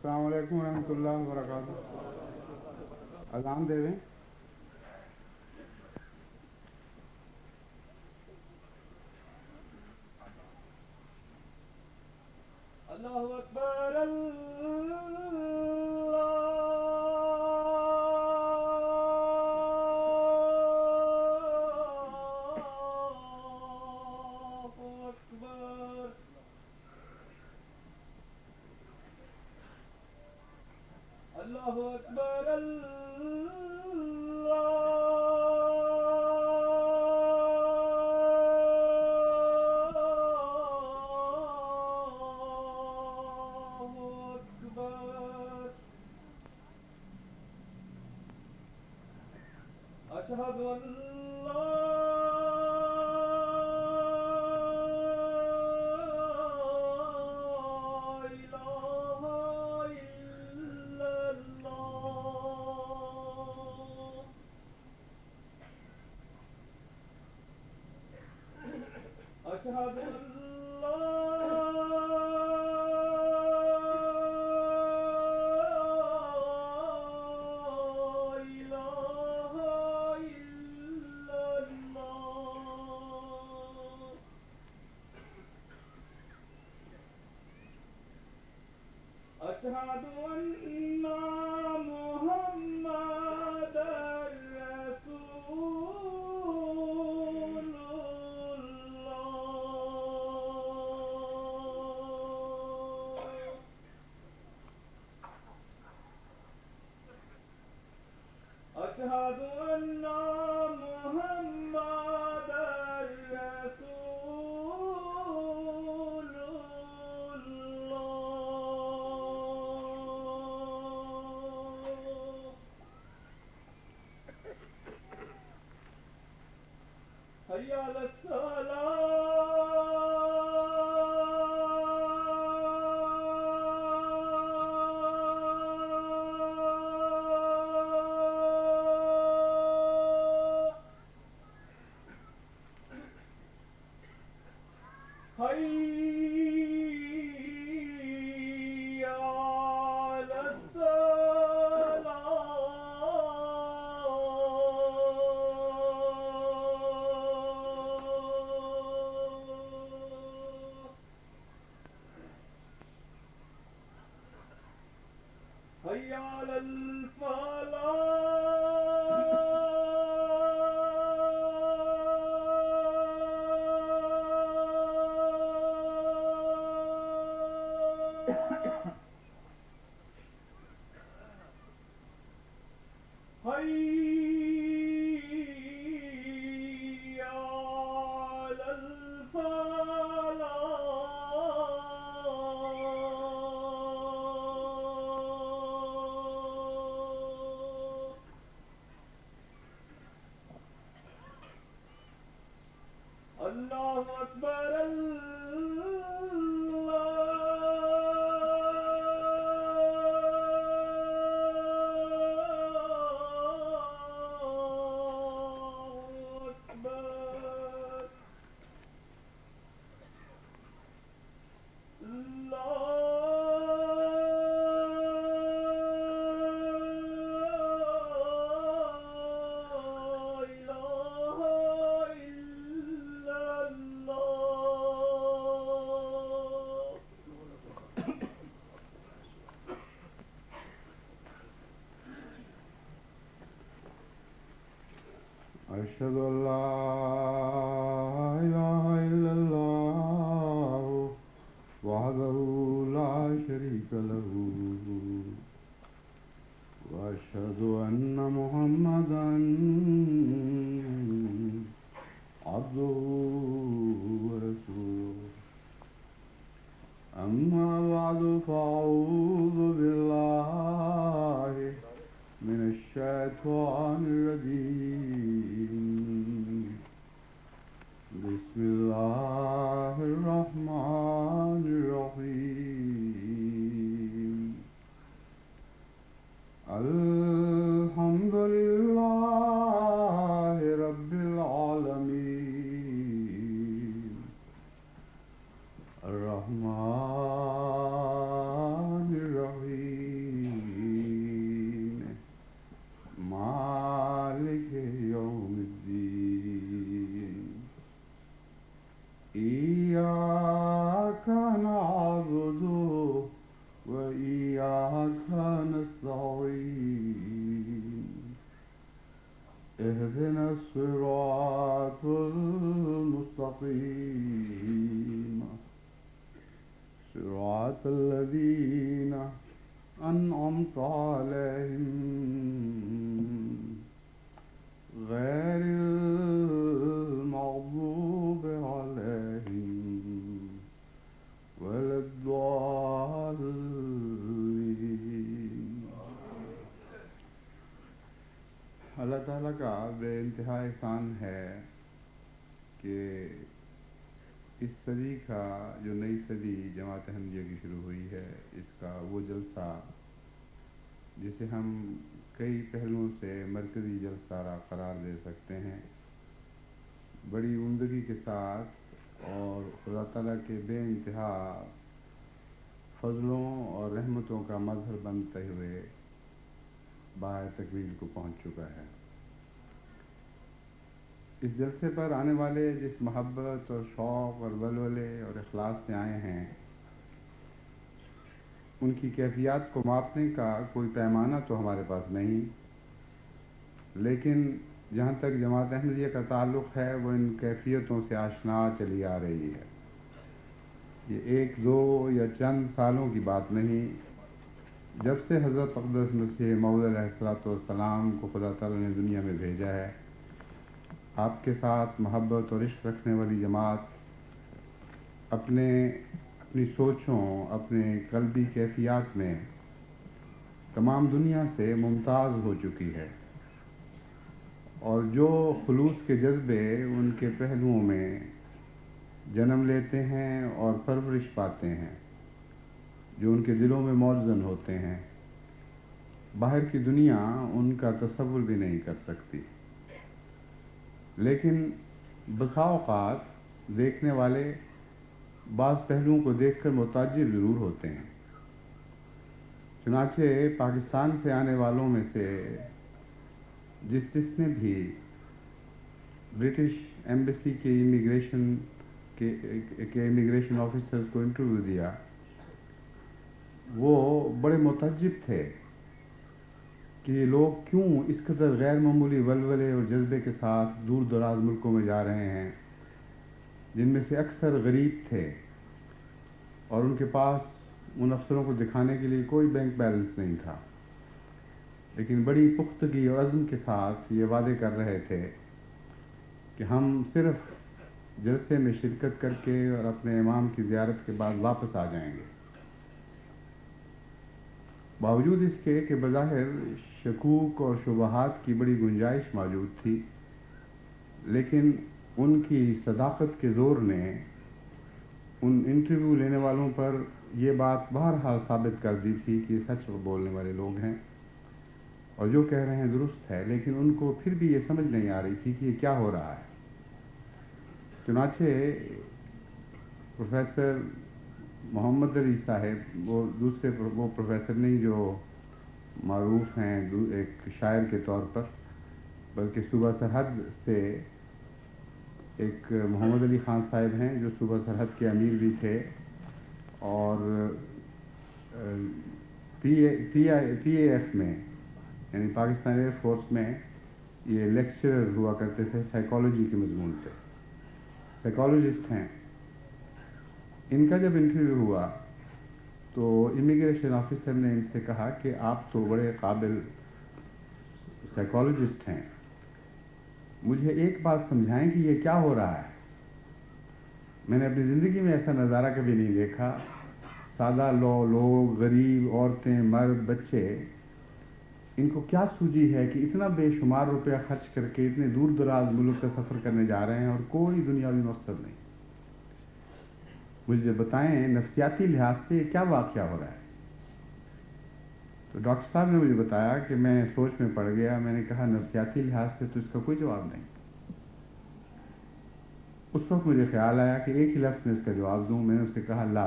السلام علیکم ورحمۃ اللہ وبرکاتہ. اذان دے دیں. اللہ اکبر اللہ اکبر اشہد ان لا الہ الا اللہ اشہد ان لا أشهد أن محمد رسول الله أشهد أن محمد رسول حي على الصلاة حي على الصلاة حي على الفلاح حي على الفلاح اللہ اکبر اللہ اکبر لا الہ الا اللہ اشهد ان لا اله الا الله وحده لا شريك له واشهد ان محمدا عبده ورسوله. اما بعد فاعوذ بالله من الشيطان الرجيم. بسم الله الرحمن الرحيم. الحمد لله رب العالمين الرحمن الرحيم اهدنا الصراط المستقيم صراط الذين أنعمت عليهم غير المغضوب عليهم ولا الضالين۔ اللہ تعالیٰ کا بے انتہا احسان ہے کہ اس صدی کا جو نئی صدی جماعت احمدیہ کی شروع ہوئی ہے، اس کا وہ جلسہ جسے ہم کئی پہلوؤں سے مرکزی جلسہ قرار دے سکتے ہیں، بڑی عمدگی کے ساتھ اور خدا تعالیٰ کے بے انتہا فضلوں اور رحمتوں کا مظہر بنتے ہوئے باہر تکمیل کو پہنچ چکا ہے۔ اس جلسے پر آنے والے جس محبت اور شوق اور ولولے اور اخلاص سے آئے ہیں، ان کی کیفیات کو ماپنے کا کوئی پیمانہ تو ہمارے پاس نہیں، لیکن جہاں تک جماعت احمدیہ کا تعلق ہے وہ ان کیفیتوں سے آشنا چلی آ رہی ہے۔ یہ ایک دو یا چند سالوں کی بات نہیں، جب سے حضرت اقدس مسیح موعود علیہ السلام کو خدا تعالیٰ نے دنیا میں بھیجا ہے، آپ کے ساتھ محبت اور عشق رکھنے والی جماعت اپنی سوچوں، اپنے قلبی کیفیات میں تمام دنیا سے ممتاز ہو چکی ہے، اور جو خلوص کے جذبے ان کے پہلوؤں میں جنم لیتے ہیں اور پرورش پاتے ہیں، جو ان کے دلوں میں موزن ہوتے ہیں، باہر کی دنیا ان کا تصور بھی نہیں کر سکتی۔ لیکن بسا اوقات دیکھنے والے بعض پہلوؤں کو دیکھ کر متعجب ضرور ہوتے ہیں۔ چنانچہ پاکستان سے آنے والوں میں سے جس نے بھی برٹش ایمبیسی کے امیگریشن آفیسرز کو انٹرویو دیا، وہ بڑے متعجب تھے کہ یہ لوگ کیوں اس قدر غیر معمولی ولولے اور جذبے کے ساتھ دور دراز ملکوں میں جا رہے ہیں، جن میں سے اکثر غریب تھے اور ان کے پاس ان افسروں کو دکھانے کے لیے کوئی بینک بیلنس نہیں تھا، لیکن بڑی پختگی اور عزم کے ساتھ یہ وعدے کر رہے تھے کہ ہم صرف جلسے میں شرکت کر کے اور اپنے امام کی زیارت کے بعد واپس آ جائیں گے۔ باوجود اس کے کہ بظاہر شکوک اور شبہات کی بڑی گنجائش موجود تھی، لیکن ان کی صداقت کے زور نے ان انٹرویو لینے والوں پر یہ بات بہرحال ثابت کر دی تھی کہ یہ سچ بولنے والے لوگ ہیں اور جو کہہ رہے ہیں درست ہے، لیکن ان کو پھر بھی یہ سمجھ نہیں آ رہی تھی کہ یہ کیا ہو رہا ہے۔ چنانچہ پروفیسر محمد علی صاحب، وہ پروفیسر نہیں جو معروف ہیں ایک شاعر کے طور پر، بلکہ صوبہ سرحد سے ایک محمد علی خان صاحب ہیں جو صوبہ سرحد کے امیر بھی تھے، اور پی اے ایف میں یعنی پاکستان ایئر فورس میں یہ لیکچرر ہوا کرتے تھے سائیکالوجی کے مضمون پہ، سائیکالوجسٹ ہیں۔ ان کا جب انٹرویو ہوا تو امیگریشن آفیسر نے ان سے کہا کہ آپ تو بڑے قابل سائیکالوجسٹ ہیں، مجھے ایک بات سمجھائیں کہ یہ کیا ہو رہا ہے؟ میں نے اپنی زندگی میں ایسا نظارہ کبھی نہیں دیکھا۔ سادہ لوگ، غریب، عورتیں، مرد، بچے، ان کو کیا سوجی ہے کہ اتنا بے شمار روپیہ خرچ کر کے اتنے دور دراز ملک کا سفر کرنے جا رہے ہیں اور کوئی دنیاوی مقصد نہیں؟ مجھے بتائیں نفسیاتی لحاظ سے یہ کیا واقعہ ہو رہا ہے؟ تو ڈاکٹر صاحب نے مجھے بتایا کہ میں سوچ میں پڑ گیا۔ میں نے کہا نفسیاتی لحاظ سے تو اس کا کوئی جواب نہیں۔ اس وقت مجھے خیال آیا کہ ایک ہی لفظ میں اس کا جواب دوں۔ میں نے اس سے کہا لو،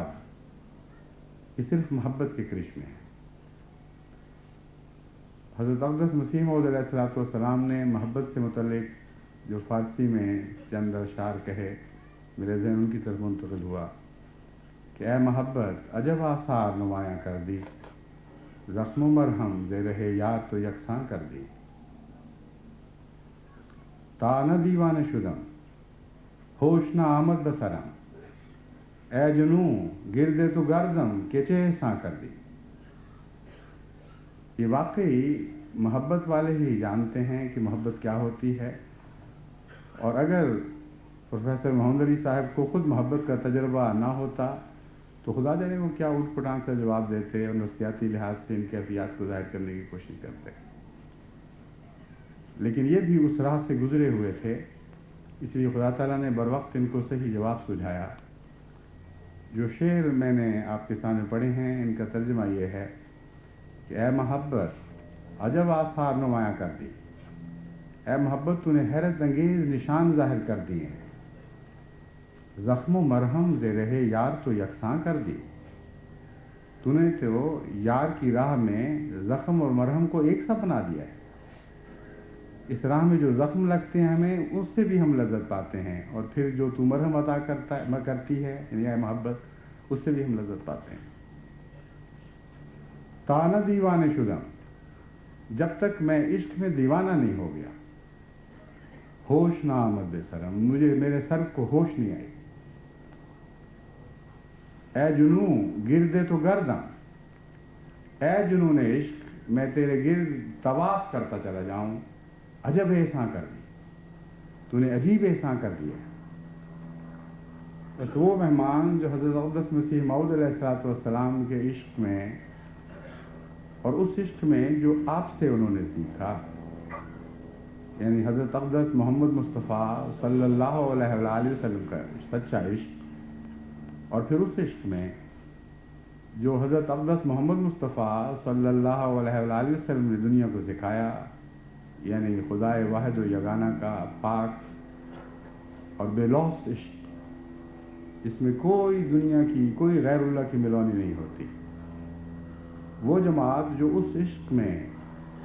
یہ صرف محبت کے کرشمے ہیں۔ حضرت اقدس مسیح موعود علیہ السلام نے محبت سے متعلق جو فارسی میں چند اشعار کہے، میرے ذہن ان کی طرف منتقل ہوا کہ اے محبت عجب آثار نمایاں کر دی، زخم و مرہم زیر یاد تو یکساں کر دی۔ تا نہ دیوانه شدم ہوش نہ آمد بسرم اے جنوں گردے تو گردم کہ چہ احسان کر دی. یہ واقعی محبت والے ہی جانتے ہیں کہ محبت کیا ہوتی ہے، اور اگر پروفیسر محمد علی صاحب کو خود محبت کا تجربہ نہ ہوتا تو خدا جانے وہ کیا اٹھ پٹانگ سے جواب دیتے اور نفسیاتی لحاظ سے ان کیفیات کو ظاہر کرنے کی کوشش کرتے. لیکن یہ بھی اس راہ سے گزرے ہوئے تھے، اس لیے خدا تعالیٰ نے بر وقت ان کو صحیح جواب سجھایا. جو شعر میں نے آپ کے سامنے پڑھے ہیں ان کا ترجمہ یہ ہے کہ اے محبت عجب آثار نمایاں کر دی، اے محبت تو نے حیرت انگیز نشان ظاہر کر دیے ہیں، زخم و مرہم زیر یار تو یکساں کر دی. تو نے تو یار کی راہ میں زخم اور مرہم کو ایک سا بنا دیا ہے. اس راہ میں جو زخم لگتے ہیں ہمیں اس سے بھی ہم لذت پاتے ہیں، اور پھر جو تو مرہم عطا کرتی ہے یعنی اے محبت، اس سے بھی ہم لذت پاتے ہیں. تا نہ دیوانے شدم جب تک میں عشق میں دیوانہ نہیں ہو گیا، ہوش نہ آمد بے سرم مجھے میرے سر کو ہوش نہیں آئی. اے جنوں گردے تو گردم، اے جنون عشق میں تیرے گرد طواف کرتا چلا جاؤں، عجب احسان کر دی، تو نے عجیب احسان کر دیا. بس وہ مہمان جو حضرت اقدس مسیح موعود علیہ السلام کے عشق میں اور اس عشق میں جو آپ سے انہوں نے سیکھا، یعنی حضرت اقدس محمد مصطفیٰ صلی اللہ علیہ وآلہ وسلم کا سچا عشق، اور پھر اس عشق میں جو حضرت اقدس محمد مصطفیٰ صلی اللہ علیہ وآلہ وسلم نے دنیا کو سکھایا، یعنی خدائے واحد و یگانہ کا پاک اور بے لوث عشق، جس میں کوئی دنیا کی کوئی غیر اللہ کی ملونی نہیں ہوتی. وہ جماعت جو اس عشق میں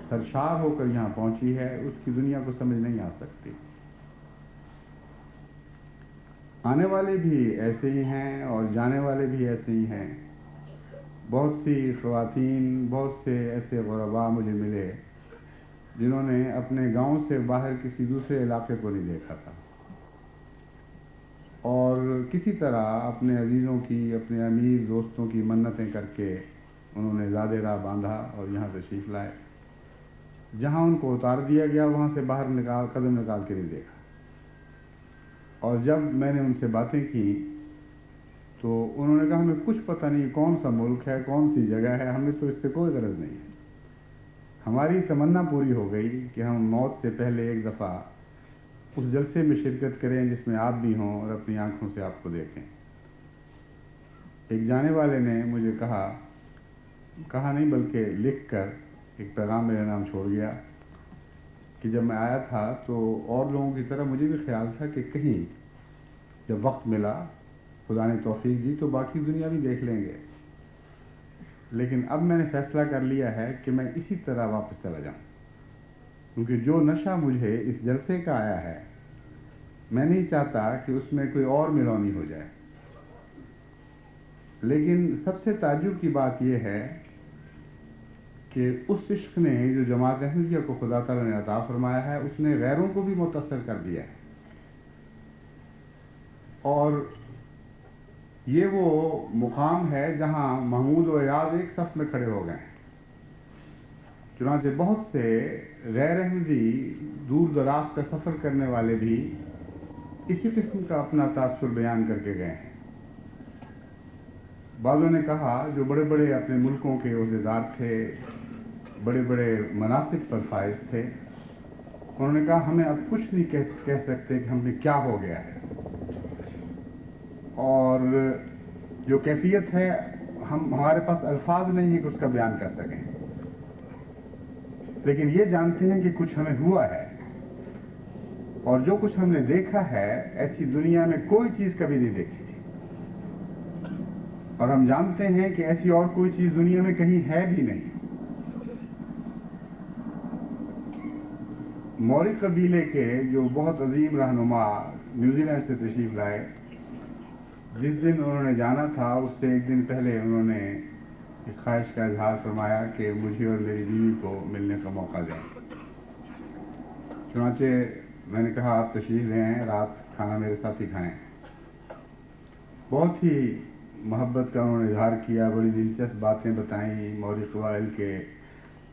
سرشار ہو کر یہاں پہنچی ہے، اس کی دنیا کو سمجھ نہیں آ سکتی. آنے والے بھی ایسے ہی ہیں اور جانے والے بھی ایسے ہی ہیں. بہت سی خواتین، بہت سے ایسے غرباء مجھے ملے جنہوں نے اپنے گاؤں سے باہر کسی دوسرے علاقے کو نہیں دیکھا تھا، اور کسی طرح اپنے عزیزوں کی، اپنے امیر دوستوں کی منتیں کر کے انہوں نے زاد راہ باندھا اور یہاں تشریف لائے. جہاں ان کو اتار دیا گیا وہاں سے باہر قدم نکال کے نہیں دیکھا. اور جب میں نے ان سے باتیں کی تو انہوں نے کہا ہمیں کچھ پتہ نہیں کون سا ملک ہے، کون سی جگہ ہے، ہمیں تو اس سے کوئی غرض نہیں ہے. ہماری تمنا پوری ہو گئی کہ ہم موت سے پہلے ایک دفعہ اس جلسے میں شرکت کریں جس میں آپ بھی ہوں اور اپنی آنکھوں سے آپ کو دیکھیں. ایک جانے والے نے مجھے کہا نہیں بلکہ لکھ کر ایک پیغام میرا نام چھوڑ گیا کہ جب میں آیا تھا تو اور لوگوں کی طرح مجھے بھی خیال تھا کہ کہیں جب وقت ملا، خدا نے توفیق دی تو باقی دنیا بھی دیکھ لیں گے، لیکن اب میں نے فیصلہ کر لیا ہے کہ میں اسی طرح واپس چلا جاؤں، کیونکہ جو نشہ مجھے اس جلسے کا آیا ہے میں نہیں چاہتا کہ اس میں کوئی اور ملونی ہو جائے. لیکن سب سے تعجب کی بات یہ ہے کہ اس عشق نے جو جماعت احمدیہ کو خدا تعالیٰ نے عطا فرمایا ہے، اس نے غیروں کو بھی متاثر کر دیا ہے. اور یہ وہ مقام ہے جہاں محمود و ایاز ایک صف میں کھڑے ہو گئے ہیں. چنانچہ بہت سے غیر احمدی دور دراز کا سفر کرنے والے بھی اسی قسم کا اپنا تاثر بیان کر کے گئے ہیں. بعضوں نے کہا جو بڑے بڑے اپنے ملکوں کے عہدیدار تھے، بڑے بڑے مناصب پر فائز تھے، انہوں نے کہا ہمیں اب کچھ نہیں کہہ سکتے کہ ہمیں کیا ہو گیا ہے، اور جو کیفیت ہے ہمارے پاس الفاظ نہیں ہے کہ اس کا بیان کر سکیں، لیکن یہ جانتے ہیں کہ کچھ ہمیں ہوا ہے، اور جو کچھ ہم نے دیکھا ہے ایسی دنیا میں کوئی چیز کبھی نہیں دیکھی تھی، اور ہم جانتے ہیں کہ ایسی اور کوئی چیز دنیا میں کہیں ہے بھی نہیں. موری قبیلے کے جو بہت عظیم رہنما نیوزی لینڈ سے تشریف لائے، جس دن انہوں نے جانا تھا اس سے ایک دن پہلے انہوں نے اس خواہش کا اظہار فرمایا کہ مجھے اور میری بیوی کو ملنے کا موقع دیں. چنانچہ میں نے کہا آپ تشریف لے آئیں، رات کھانا میرے ساتھ ہی کھائیں۔ بہت ہی محبت کا انہوں نے اظہار کیا، بڑی دلچسپ باتیں بتائیں، موری قبائل کے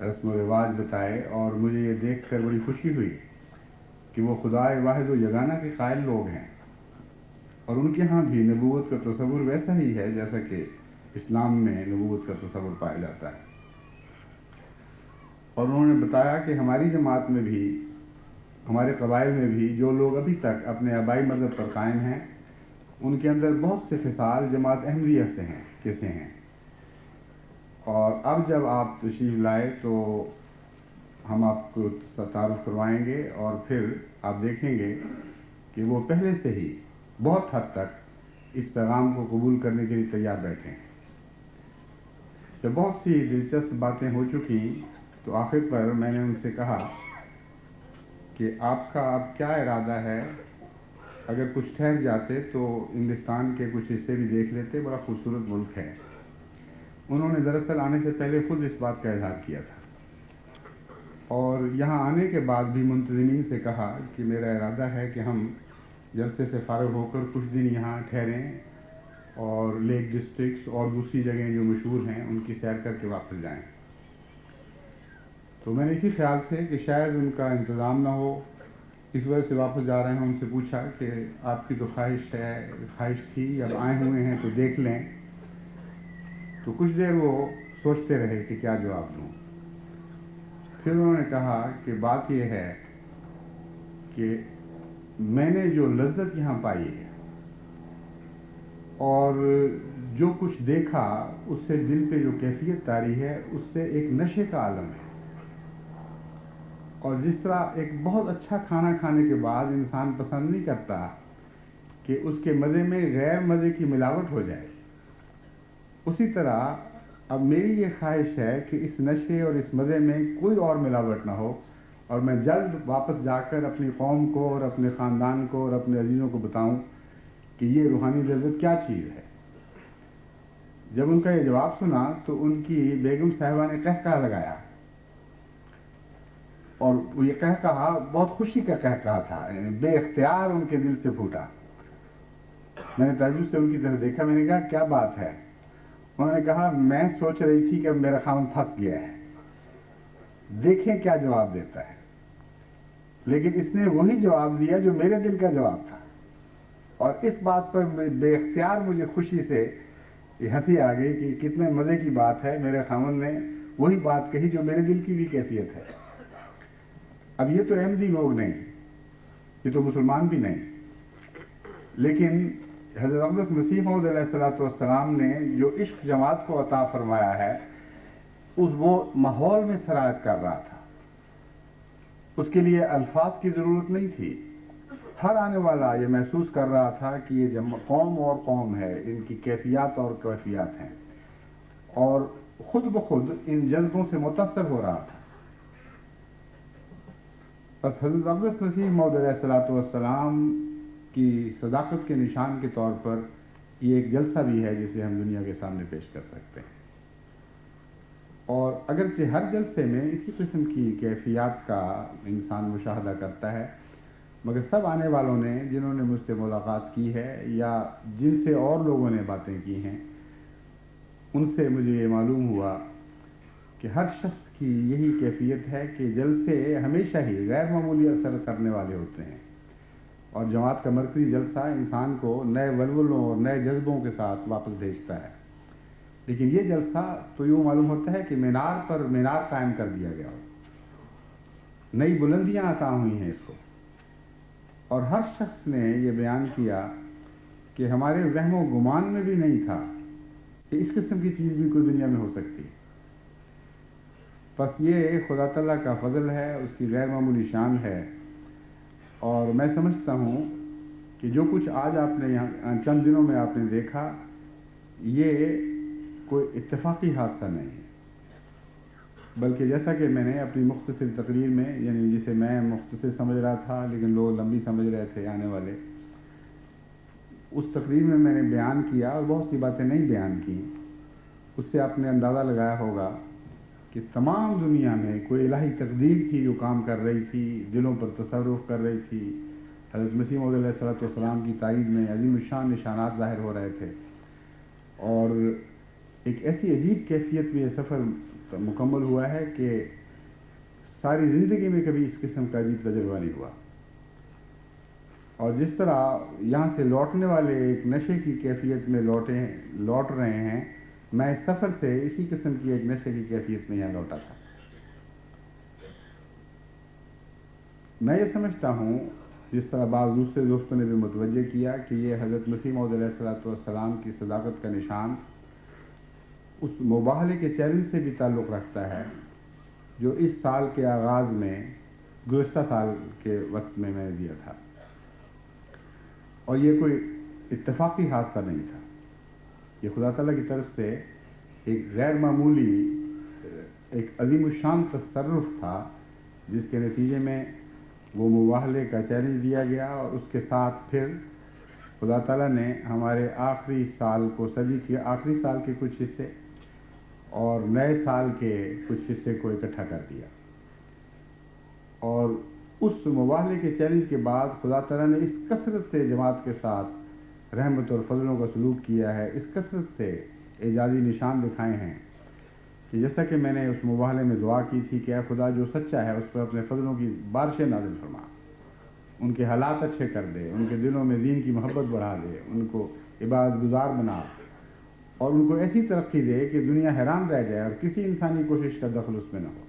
رسم و رواج بتائے، اور مجھے یہ دیکھ کر بڑی خوشی ہوئی کہ وہ خدائے واحد و یگانہ کے قائل لوگ ہیں، اور ان کے ہاں بھی نبوت کا تصور ویسا ہی ہے جیسا کہ اسلام میں نبوت کا تصور پایا جاتا ہے۔ اور انہوں نے بتایا کہ ہماری جماعت میں بھی، ہمارے قبائل میں بھی جو لوگ ابھی تک اپنے آبائی مذہب پر قائم ہیں، ان کے اندر بہت سے خصال جماعت احمدیہ سے ہیں، اور اب جب آپ تشریف لائے تو ہم آپ کو تعارف کروائیں گے، اور پھر آپ دیکھیں گے کہ وہ پہلے سے ہی بہت حد تک اس پیغام کو قبول کرنے کے لیے تیار بیٹھے ہیں۔ جب بہت سی دلچسپ باتیں ہو چکی تو آخر پر میں نے ان سے کہا کہ آپ کا اب کیا ارادہ ہے؟ اگر کچھ ٹھہر جاتے تو ہندوستان کے کچھ حصے بھی دیکھ لیتے، بڑا خوبصورت ملک ہے۔ انہوں نے دراصل آنے سے پہلے خود اس بات کا اظہار کیا تھا، اور یہاں آنے کے بعد بھی منتظمین سے کہا کہ میرا ارادہ ہے کہ ہم جلسے سے فارغ ہو کر کچھ دن یہاں ٹھہریں اور لیک ڈسٹرکٹس اور دوسری جگہیں جو مشہور ہیں ان کی سیر کر کے واپس جائیں۔ تو میں نے اسی خیال سے کہ شاید ان کا انتظام نہ ہو، اس وجہ سے واپس جا رہے ہیں، ان سے پوچھا کہ آپ کی تو خواہش تھی، اب آئے ہوئے ہیں تو دیکھ لیں۔ تو کچھ دیر وہ سوچتے رہے کہ کیا جواب دوں۔ پھر انہوں نے کہا کہ بات یہ ہے کہ میں نے جو لذت یہاں پائی ہے اور جو کچھ دیکھا، اس سے دل پہ جو کیفیت طاری ہے، اس سے ایک نشے کا عالم ہے، اور جس طرح ایک بہت اچھا کھانا کھانے کے بعد انسان پسند نہیں کرتا کہ اس کے مزے میں غیر مزے کی ملاوٹ ہو جائے، اسی طرح اب میری یہ خواہش ہے کہ اس نشے اور اس مزے میں کوئی اور ملاوٹ نہ ہو، اور میں جلد واپس جا کر اپنی قوم کو اور اپنے خاندان کو اور اپنے عزیزوں کو بتاؤں کہ یہ روحانی لذت کیا چیز ہے۔ جب ان کا یہ جواب سنا تو ان کی بیگم صاحبہ نے قہقہہ لگایا، اور وہ یہ قہقہہ بہت خوشی کا قہقہہ تھا، یعنی بے اختیار ان کے دل سے پھوٹا۔ میں نے تعجب سے ان کی طرف دیکھا، میں نے کہا کیا بات ہے؟ انہوں نے کہا میں سوچ رہی تھی کہ اب میرا خاوند پھنس گیا ہے، دیکھیں کیا جواب دیتا ہے۔ لیکن اس نے وہی جواب دیا جو میرے دل کا جواب تھا، اور اس بات پر بے اختیار مجھے خوشی سے ہنسی آ گئی کہ کتنے مزے کی بات ہے، میرے خاوند نے وہی بات کہی جو میرے دل کی بھی کیفیت ہے۔ اب یہ تو احمدی لوگ نہیں، یہ تو مسلمان بھی نہیں، لیکن حضرت اقدس مسیح موعود علیہ الصلوۃ والسلام نے جو عشق جماعت کو عطا فرمایا ہے، اس وہ ماحول میں سرایت کر رہا تھا، اس کے لیے الفاظ کی ضرورت نہیں تھی۔ ہر آنے والا یہ محسوس کر رہا تھا کہ یہ قوم اور قوم ہے، ان کی کیفیات اور کیفیات ہیں، اور خود بخود ان جذبوں سے متاثر ہو رہا تھا۔ بس حضرت اقدس مسیح موعود علیہ الصلوۃ والسلام کی صداقت کے نشان کے طور پر یہ ایک جلسہ بھی ہے جسے ہم دنیا کے سامنے پیش کر سکتے ہیں، اور اگرچہ ہر جلسے میں اسی قسم کی کیفیات کا انسان مشاہدہ کرتا ہے، مگر سب آنے والوں نے جنہوں نے مجھ سے ملاقات کی ہے یا جن سے اور لوگوں نے باتیں کی ہیں، ان سے مجھے یہ معلوم ہوا کہ ہر شخص کی یہی کیفیت ہے کہ جلسے ہمیشہ ہی غیر معمولی اثر کرنے والے ہوتے ہیں، اور جماعت کا مرکزی جلسہ انسان کو نئے ولولوں اور نئے جذبوں کے ساتھ واپس بھیجتا ہے۔ لیکن یہ جلسہ تو یوں معلوم ہوتا ہے کہ مینار پر مینار قائم کر دیا گیا ہو، نئی بلندیاں عطا ہوئی ہیں اس کو، اور ہر شخص نے یہ بیان کیا کہ ہمارے وہم و گمان میں بھی نہیں تھا کہ اس قسم کی چیز بھی کوئی دنیا میں ہو سکتی ہے۔ بس یہ خدا تعالیٰ کا فضل ہے، اس کی غیر معمولی شان ہے، اور میں سمجھتا ہوں کہ جو کچھ آج آپ نے یہاں چند دنوں میں آپ نے دیکھا، یہ کوئی اتفاقی حادثہ نہیں ہے، بلکہ جیسا کہ میں نے اپنی مختصر تقریر میں، یعنی جسے میں مختصر سمجھ رہا تھا لیکن لوگ لمبی سمجھ رہے تھے آنے والے، اس تقریر میں نے بیان کیا، اور بہت سی باتیں نہیں بیان کی، اس سے آپ نے اندازہ لگایا ہوگا کہ کہ تمام دنیا میں کوئی الہی تقدیر تھی جو کام کر رہی تھی، دلوں پر تصرف کر رہی تھی. حضرت مسیح موعود علیہ الصلوۃ والسلام کی تائید میں عظیم الشان نشانات ظاہر ہو رہے تھے، اور ایک ایسی عجیب کیفیت میں یہ سفر مکمل ہوا ہے کہ ساری زندگی میں کبھی اس قسم کا عجیب تجربہ نہیں ہوا. اور جس طرح یہاں سے لوٹنے والے ایک نشے کی کیفیت میں لوٹ رہے ہیں، میں اس سفر سے اسی قسم کی ایک نشے کی کیفیت میں یہاں لوٹا تھا. میں یہ سمجھتا ہوں، جس طرح بعض دوسرے دوستوں نے بھی متوجہ کیا، کہ یہ حضرت مسیح موعود علیہ الصلوۃ والسلام کی صداقت کا نشان اس مباہلے کے چیلنج سے بھی تعلق رکھتا ہے جو اس سال کے آغاز میں، گزشتہ سال کے وقت میں نے دیا تھا. اور یہ کوئی اتفاقی حادثہ نہیں تھا، یہ خدا تعالیٰ کی طرف سے ایک غیر معمولی، ایک عظیم الشان تصرف تھا، جس کے نتیجے میں وہ مباہلے کا چیلنج دیا گیا، اور اس کے ساتھ پھر خدا تعالیٰ نے ہمارے آخری سال کو، صدی کے آخری سال کے کچھ حصے اور نئے سال کے کچھ حصے کو اکٹھا کر دیا. اور اس مباہلے کے چیلنج کے بعد خدا تعالیٰ نے اس کثرت سے جماعت کے ساتھ رحمت اور فضلوں کا سلوک کیا ہے، اس کثرت سے اعجازی نشان دکھائے ہیں، کہ جیسا کہ میں نے اس مباہلے میں دعا کی تھی کہ اے خدا جو سچا ہے اس پر اپنے فضلوں کی بارشیں نازل فرما، ان کے حالات اچھے کر دے، ان کے دلوں میں دین کی محبت بڑھا دے، ان کو عبادت گزار بنا، اور ان کو ایسی ترقی دے کہ دنیا حیران رہ جائے اور کسی انسانی کوشش کا دخل اس میں نہ ہو.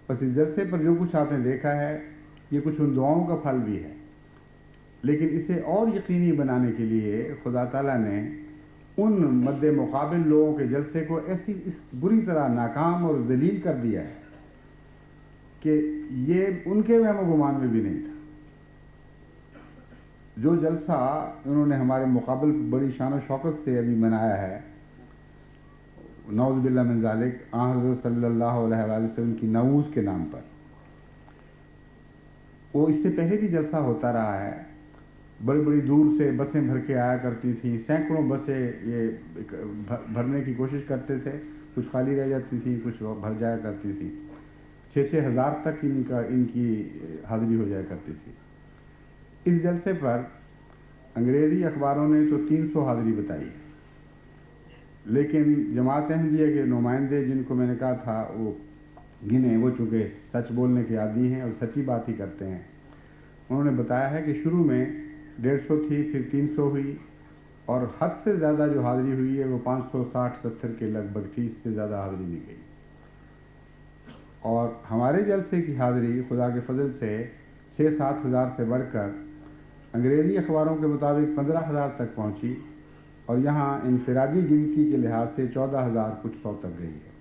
بس اس جلسے پر جو کچھ آپ نے دیکھا ہے، یہ کچھ ان دعاؤں کا پھل بھی ہے، لیکن اسے اور یقینی بنانے کے لیے خدا تعالیٰ نے ان مد مقابل لوگوں کے جلسے کو ایسی اس بری طرح ناکام اور ذلیل کر دیا ہے کہ یہ ان کے وہم و گمان میں بھی نہیں تھا. جو جلسہ انہوں نے ہمارے مقابل بڑی شان و شوکت سے ابھی منایا ہے، نعوذ باللہ من ذالک، آن حضرت صلی اللہ علیہ وآلہ وسلم کی نعوذ کے نام پر، وہ اس سے پہلے بھی جلسہ ہوتا رہا ہے. بڑی بڑی دور سے بسیں بھر کے آیا کرتی تھیں، سینکڑوں بسیں یہ بھرنے کی کوشش کرتے تھے، کچھ خالی رہ جاتی تھیں، کچھ بھر جایا کرتی تھیں. 6-6 ہزار تک ان کی حاضری ہو جایا کرتی تھی. اس جلسے پر انگریزی اخباروں نے تو 300 حاضری بتائی، لیکن جماعت احمدیہ کے نمائندے جن کو میں نے کہا تھا وہ گنے، وہ چونکہ سچ بولنے کے عادی ہیں اور سچی بات ہی کرتے ہیں، انہوں نے بتایا ہے کہ شروع میں 150 تھی، پھر 300 ہوئی، اور حد سے زیادہ جو حاضری ہوئی ہے وہ 560-70 کے لگ بھگ تھی، اس سے زیادہ حاضری نہیں گئی. اور ہمارے جلسے کی حاضری خدا کے فضل سے 6-7 ہزار سے بڑھ کر انگریزی اخباروں کے مطابق 15,000 تک پہنچی، اور یہاں انفرادی گنتی کے لحاظ سے 14,000 کچھ سو تک گئی ہے.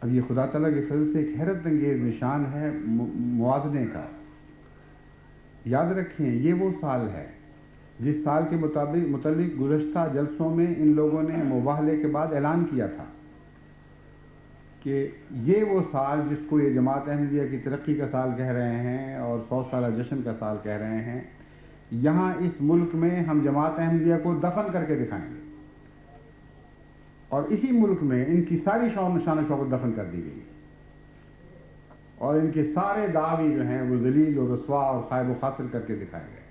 اب یہ خدا تعالیٰ کے فضل سے ایک حیرت انگیز نشان ہے موازنے کا. یاد رکھیں، یہ وہ سال ہے جس سال کے متعلق گزشتہ جلسوں میں ان لوگوں نے مباہلے کے بعد اعلان کیا تھا کہ یہ وہ سال جس کو یہ جماعت احمدیہ کی ترقی کا سال کہہ رہے ہیں اور 100 سالہ جشن کا سال کہہ رہے ہیں، یہاں اس ملک میں ہم جماعت احمدیہ کو دفن کر کے دکھائیں گے. اور اسی ملک میں ان کی ساری شان و شوکت دفن کر دی گئی، اور ان کے سارے دعوی جو ہیں وہ ذلیل اور رسوا اور خائب و خاسر کر کے دکھائے گئے.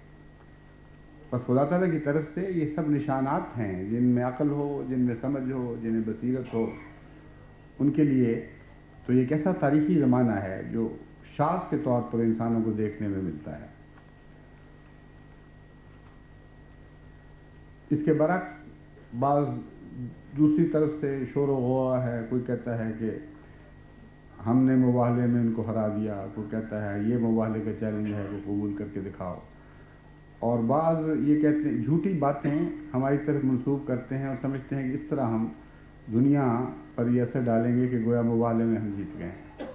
بس خدا تعالیٰ کی طرف سے یہ سب نشانات ہیں، جن میں عقل ہو، جن میں سمجھ ہو، جن میں بصیرت ہو، ان کے لیے تو یہ ایک ایسا تاریخی زمانہ ہے جو شاذ کے طور پر انسانوں کو دیکھنے میں ملتا ہے. اس کے برعکس بعض دوسری طرف سے شور و غوا ہے. کوئی کہتا ہے کہ ہم نے مباہلے میں ان کو ہرا دیا، کوئی کہتا ہے یہ مباہلے کا چیلنج ہے، وہ قبول کر کے دکھاؤ، اور بعض یہ کہتے ہیں، جھوٹی باتیں ہماری طرف منسوب کرتے ہیں اور سمجھتے ہیں کہ اس طرح ہم دنیا پر یہ اثر ڈالیں گے کہ گویا مباہلے میں ہم جیت گئے.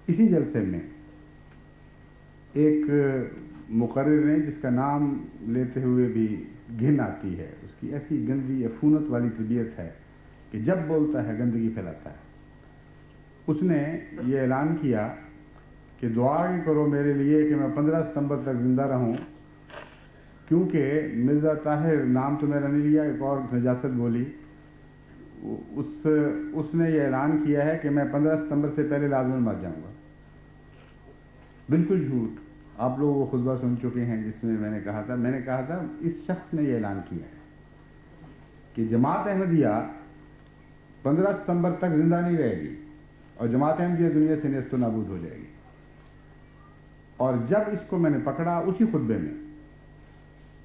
اسی جلسے میں ایک مقرر نے جس کا نام لیتے ہوئے بھی گھن آتی ہے، اس کی ایسی گندی عفونت والی طبیعت ہے کہ جب بولتا ہے گندگی پھیلاتا ہے. اس نے یہ اعلان کیا کہ دعا کرو میرے لیے کہ میں 15 ستمبر تک زندہ رہوں، کیونکہ مرزا طاہر، نام تو میرا نہیں لیا، ایک اور نجاست بولی، اس نے یہ اعلان کیا ہے کہ میں 15 ستمبر سے پہلے لازماً مر جاؤں گا. بالکل جھوٹ. آپ لوگ وہ خطبہ سن چکے ہیں جس میں میں نے کہا تھا اس شخص نے یہ اعلان کیا ہے کہ جماعت احمدیہ 15 ستمبر تک زندہ نہیں رہے گی اور جماعت احمدیہ دنیا سے نیست و نابود ہو جائے گی. اور جب اس کو میں نے پکڑا اسی خطبے میں،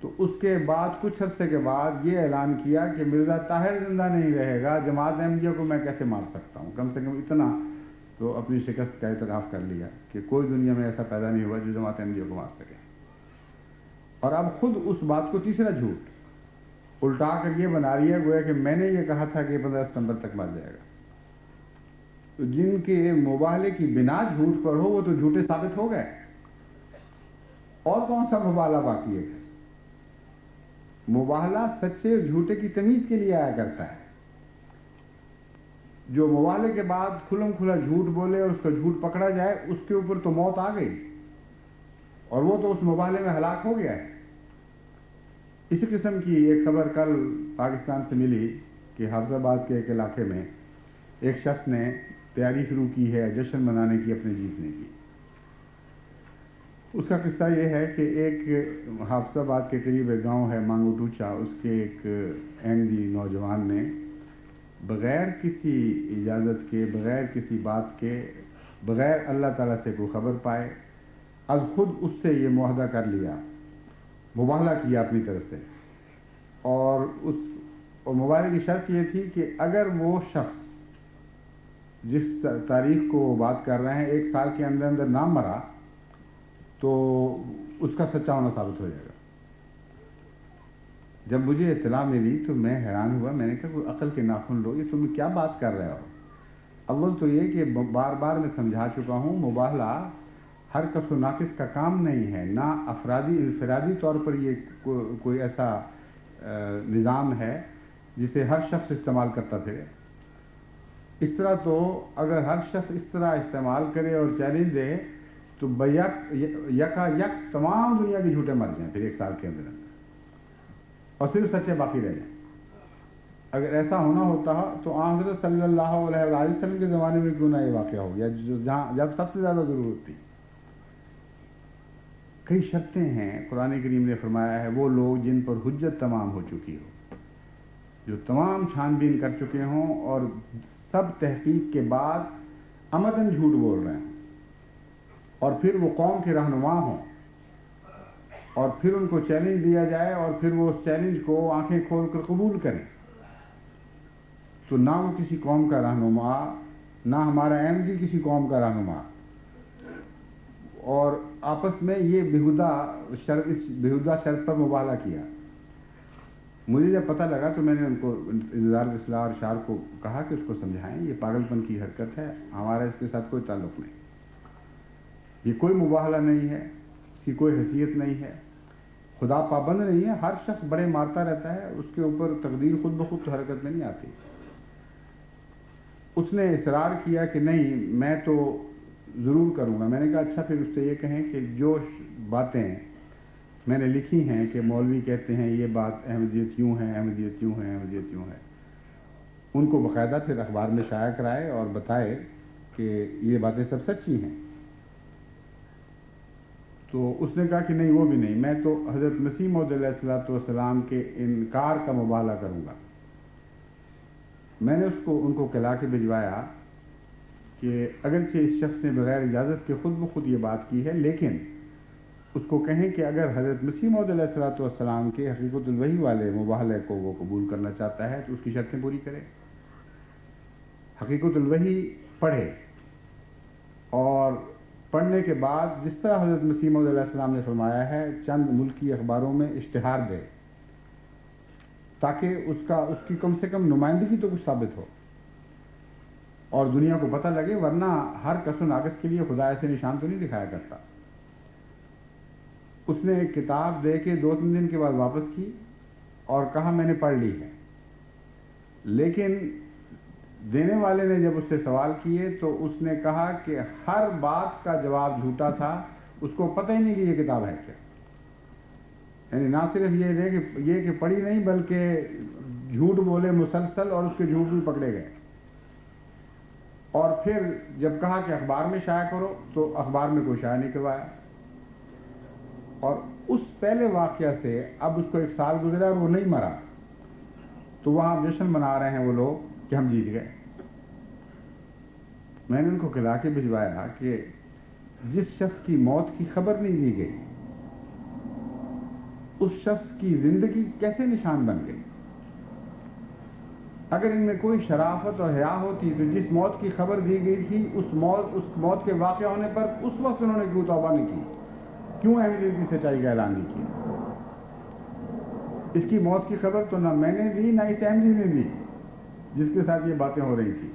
تو اس کے بعد کچھ عرصے کے بعد یہ اعلان کیا کہ مرزا طاہر زندہ نہیں رہے گا، جماعت احمدیہ کو میں کیسے مار سکتا ہوں. کم سے کم اتنا تو اپنی شکست کا اعتراف کر لیا کہ کوئی دنیا میں ایسا پیدا نہیں ہوا جو جماعت احمدیہ کو مار سکے. اور اب خود اس بات کو تیسرا جھوٹ الٹا کر یہ بنا رہی ہے گویا کہ میں نے یہ کہا تھا کہ 15 ستمبر تک مر جائے گا. تو جن کے مباہلے کی بنا جھوٹ پر ہو وہ تو جھوٹے ثابت ہو گئے. اور کون سا مباہلہ باقی ہے؟ مباہلہ سچے اور جھوٹے کی تمیز کے لیے آیا کرتا ہے. جو مباہلے کے بعد کھلم کھلا جھوٹ بولے اور اس کا جھوٹ پکڑا جائے اس کے اوپر تو موت آ گئی اور وہ تو اس مباہلے میں ہلاک ہو گیا ہے. اسی قسم کی ایک خبر کل پاکستان سے ملی کہ حافظ آباد کے ایک علاقے میں ایک شخص نے تیاری شروع کی ہے جشن منانے کی اپنے جیتنے کی. اس کا قصہ یہ ہے کہ ایک حافظ آباد کے قریب ایک گاؤں ہے مانگو ٹوچا، اس کے ایک احمدی نوجوان نے بغیر کسی اجازت کے، بغیر کسی بات کے، بغیر اللہ تعالیٰ سے کوئی خبر پائے از خود اس سے یہ معاہدہ کر لیا، مباہلہ کیا اپنی طرف سے. اور مباہلے کی شرط یہ تھی کہ اگر وہ شخص جس تاریخ کو وہ بات کر رہے ہیں 1 سال کے اندر اندر نہ مرا تو اس کا سچا ہونا ثابت ہو جائے گا. جب مجھے اطلاع ملی تو میں حیران ہوا. میں نے کہا کوئی عقل کے ناخن لو، یہ تم کیا بات کر رہے ہو؟ اول تو یہ کہ بار بار میں سمجھا چکا ہوں مباہلہ ہر کس و ناقص کا کام نہیں ہے، نہ انفرادی طور پر یہ کوئی ایسا نظام ہے جسے ہر شخص استعمال کرتا پھرے. اس طرح تو اگر ہر شخص اس طرح استعمال کرے اور چیلنج دے تو یکا یک تمام دنیا کے جھوٹے مر جائیں پھر 1 سال کے اندر اور صرف سچے باقی رہ جائیں. اگر ایسا ہونا ہوتا تو حضرت صلی اللہ علیہ وسلم کے زمانے میں کیوں نہ یہ واقعہ ہو گیا جب سب سے زیادہ ضرورت تھی. کئی شرطیں ہیں قرآن کریم نے فرمایا ہے وہ لوگ جن پر حجت تمام ہو چکی ہو، جو تمام چھان بین کر چکے ہوں اور سب تحقیق کے بعد عمدن جھوٹ بول رہے ہیں، اور پھر وہ قوم کے رہنما ہوں اور پھر ان کو چیلنج دیا جائے اور پھر وہ اس چیلنج کو آنکھیں کھول کر قبول کریں، تو نہ وہ کسی قوم کا رہنما، نہ ہمارا احمدی کسی قوم کا رہنما. اور آپس میں یہ بےہودہ شرط پر مباہلہ کیا. مجھے جب پتہ لگا تو میں نے ان کو انتظار اصلاح اور اشار کو کہا کہ اس کو سمجھائیں یہ پاگل پن کی حرکت ہے، ہمارا اس کے ساتھ کوئی تعلق نہیں، یہ کوئی مباہلہ نہیں ہے، اس کی کوئی حیثیت نہیں ہے، خدا پابند نہیں ہے. ہر شخص بڑے مارتا رہتا ہے، اس کے اوپر تقدیر خود بخود تو حرکت میں نہیں آتی. اس نے اصرار کیا کہ نہیں میں تو ضرور کروں گا. میں نے کہا اچھا پھر اس سے یہ کہیں کہ جو باتیں میں نے لکھی ہیں کہ مولوی کہتے ہیں یہ بات احمدیت یوں ہے، احمدیت یوں ہے، احمدیت یوں ہے، ان کو باقاعدہ پھر اخبار میں شائع کرائے اور بتائے کہ یہ باتیں سب سچی ہیں. تو اس نے کہا کہ نہیں وہ بھی نہیں، میں تو حضرت مسیح موعود علیہ الصلوۃ والسلام کے انکار کا مباہلہ کروں گا. میں نے ان کو کہلا کے بھجوایا کہ اگرچہ اس شخص نے بغیر اجازت کے خود بخود یہ بات کی ہے، لیکن اس کو کہیں کہ اگر حضرت مسیح موعود علیہ الصلوۃ والسلام کے حقیقت الوحی والے مباہلے کو وہ قبول کرنا چاہتا ہے تو اس کی شرطیں پوری کرے، حقیقت الوحی پڑھے اور پڑھنے کے بعد جس طرح حضرت مسیح موعود علیہ السلام نے فرمایا ہے چند ملکی اخباروں میں اشتہار دے تاکہ اس کی کم سے کم نمائندگی تو کچھ ثابت ہو اور دنیا کو پتہ لگے، ورنہ ہر کس و ناقص کے لیے خدا ایسے نشان تو نہیں دکھایا کرتا. اس نے ایک کتاب دے کے 2-3 دن کے بعد واپس کی اور کہا میں نے پڑھ لی ہے. لیکن دینے والے نے جب اس سے سوال کیے تو اس نے کہا کہ ہر بات کا جواب جھوٹا تھا، اس کو پتہ ہی نہیں کہ یہ کتاب ہے کیا. یعنی نہ صرف یہ کہ پڑھی نہیں بلکہ جھوٹ بولے مسلسل اور اس کے جھوٹ بھی پکڑے گئے. اور پھر جب کہا کہ اخبار میں شائع کرو تو اخبار میں کوئی شائع نہیں کروایا. اور اس پہلے واقعہ سے اب اس کو 1 سال گزرا اور وہ نہیں مرا, تو وہاں جشن منا رہے ہیں وہ لوگ کہ ہم جیت گئے. میں نے ان کو کھلا کے بھجوایا کہ جس شخص کی موت کی خبر نہیں دی گئی اس شخص کی زندگی کیسے نشان بن گئی. اگر ان میں کوئی شرافت اور حیا ہوتی تو جس موت کی خبر دی گئی تھی اس موت کے واقع ہونے پر اس وقت انہوں نے کیوں توبہ نہیں کی, کیوں احمدیت کی سچائی کا اعلان نہیں کیا. اس کی موت کی خبر تو نہ میں نے دی نہ اس احمدی نے دی جس کے ساتھ یہ باتیں ہو رہی تھی.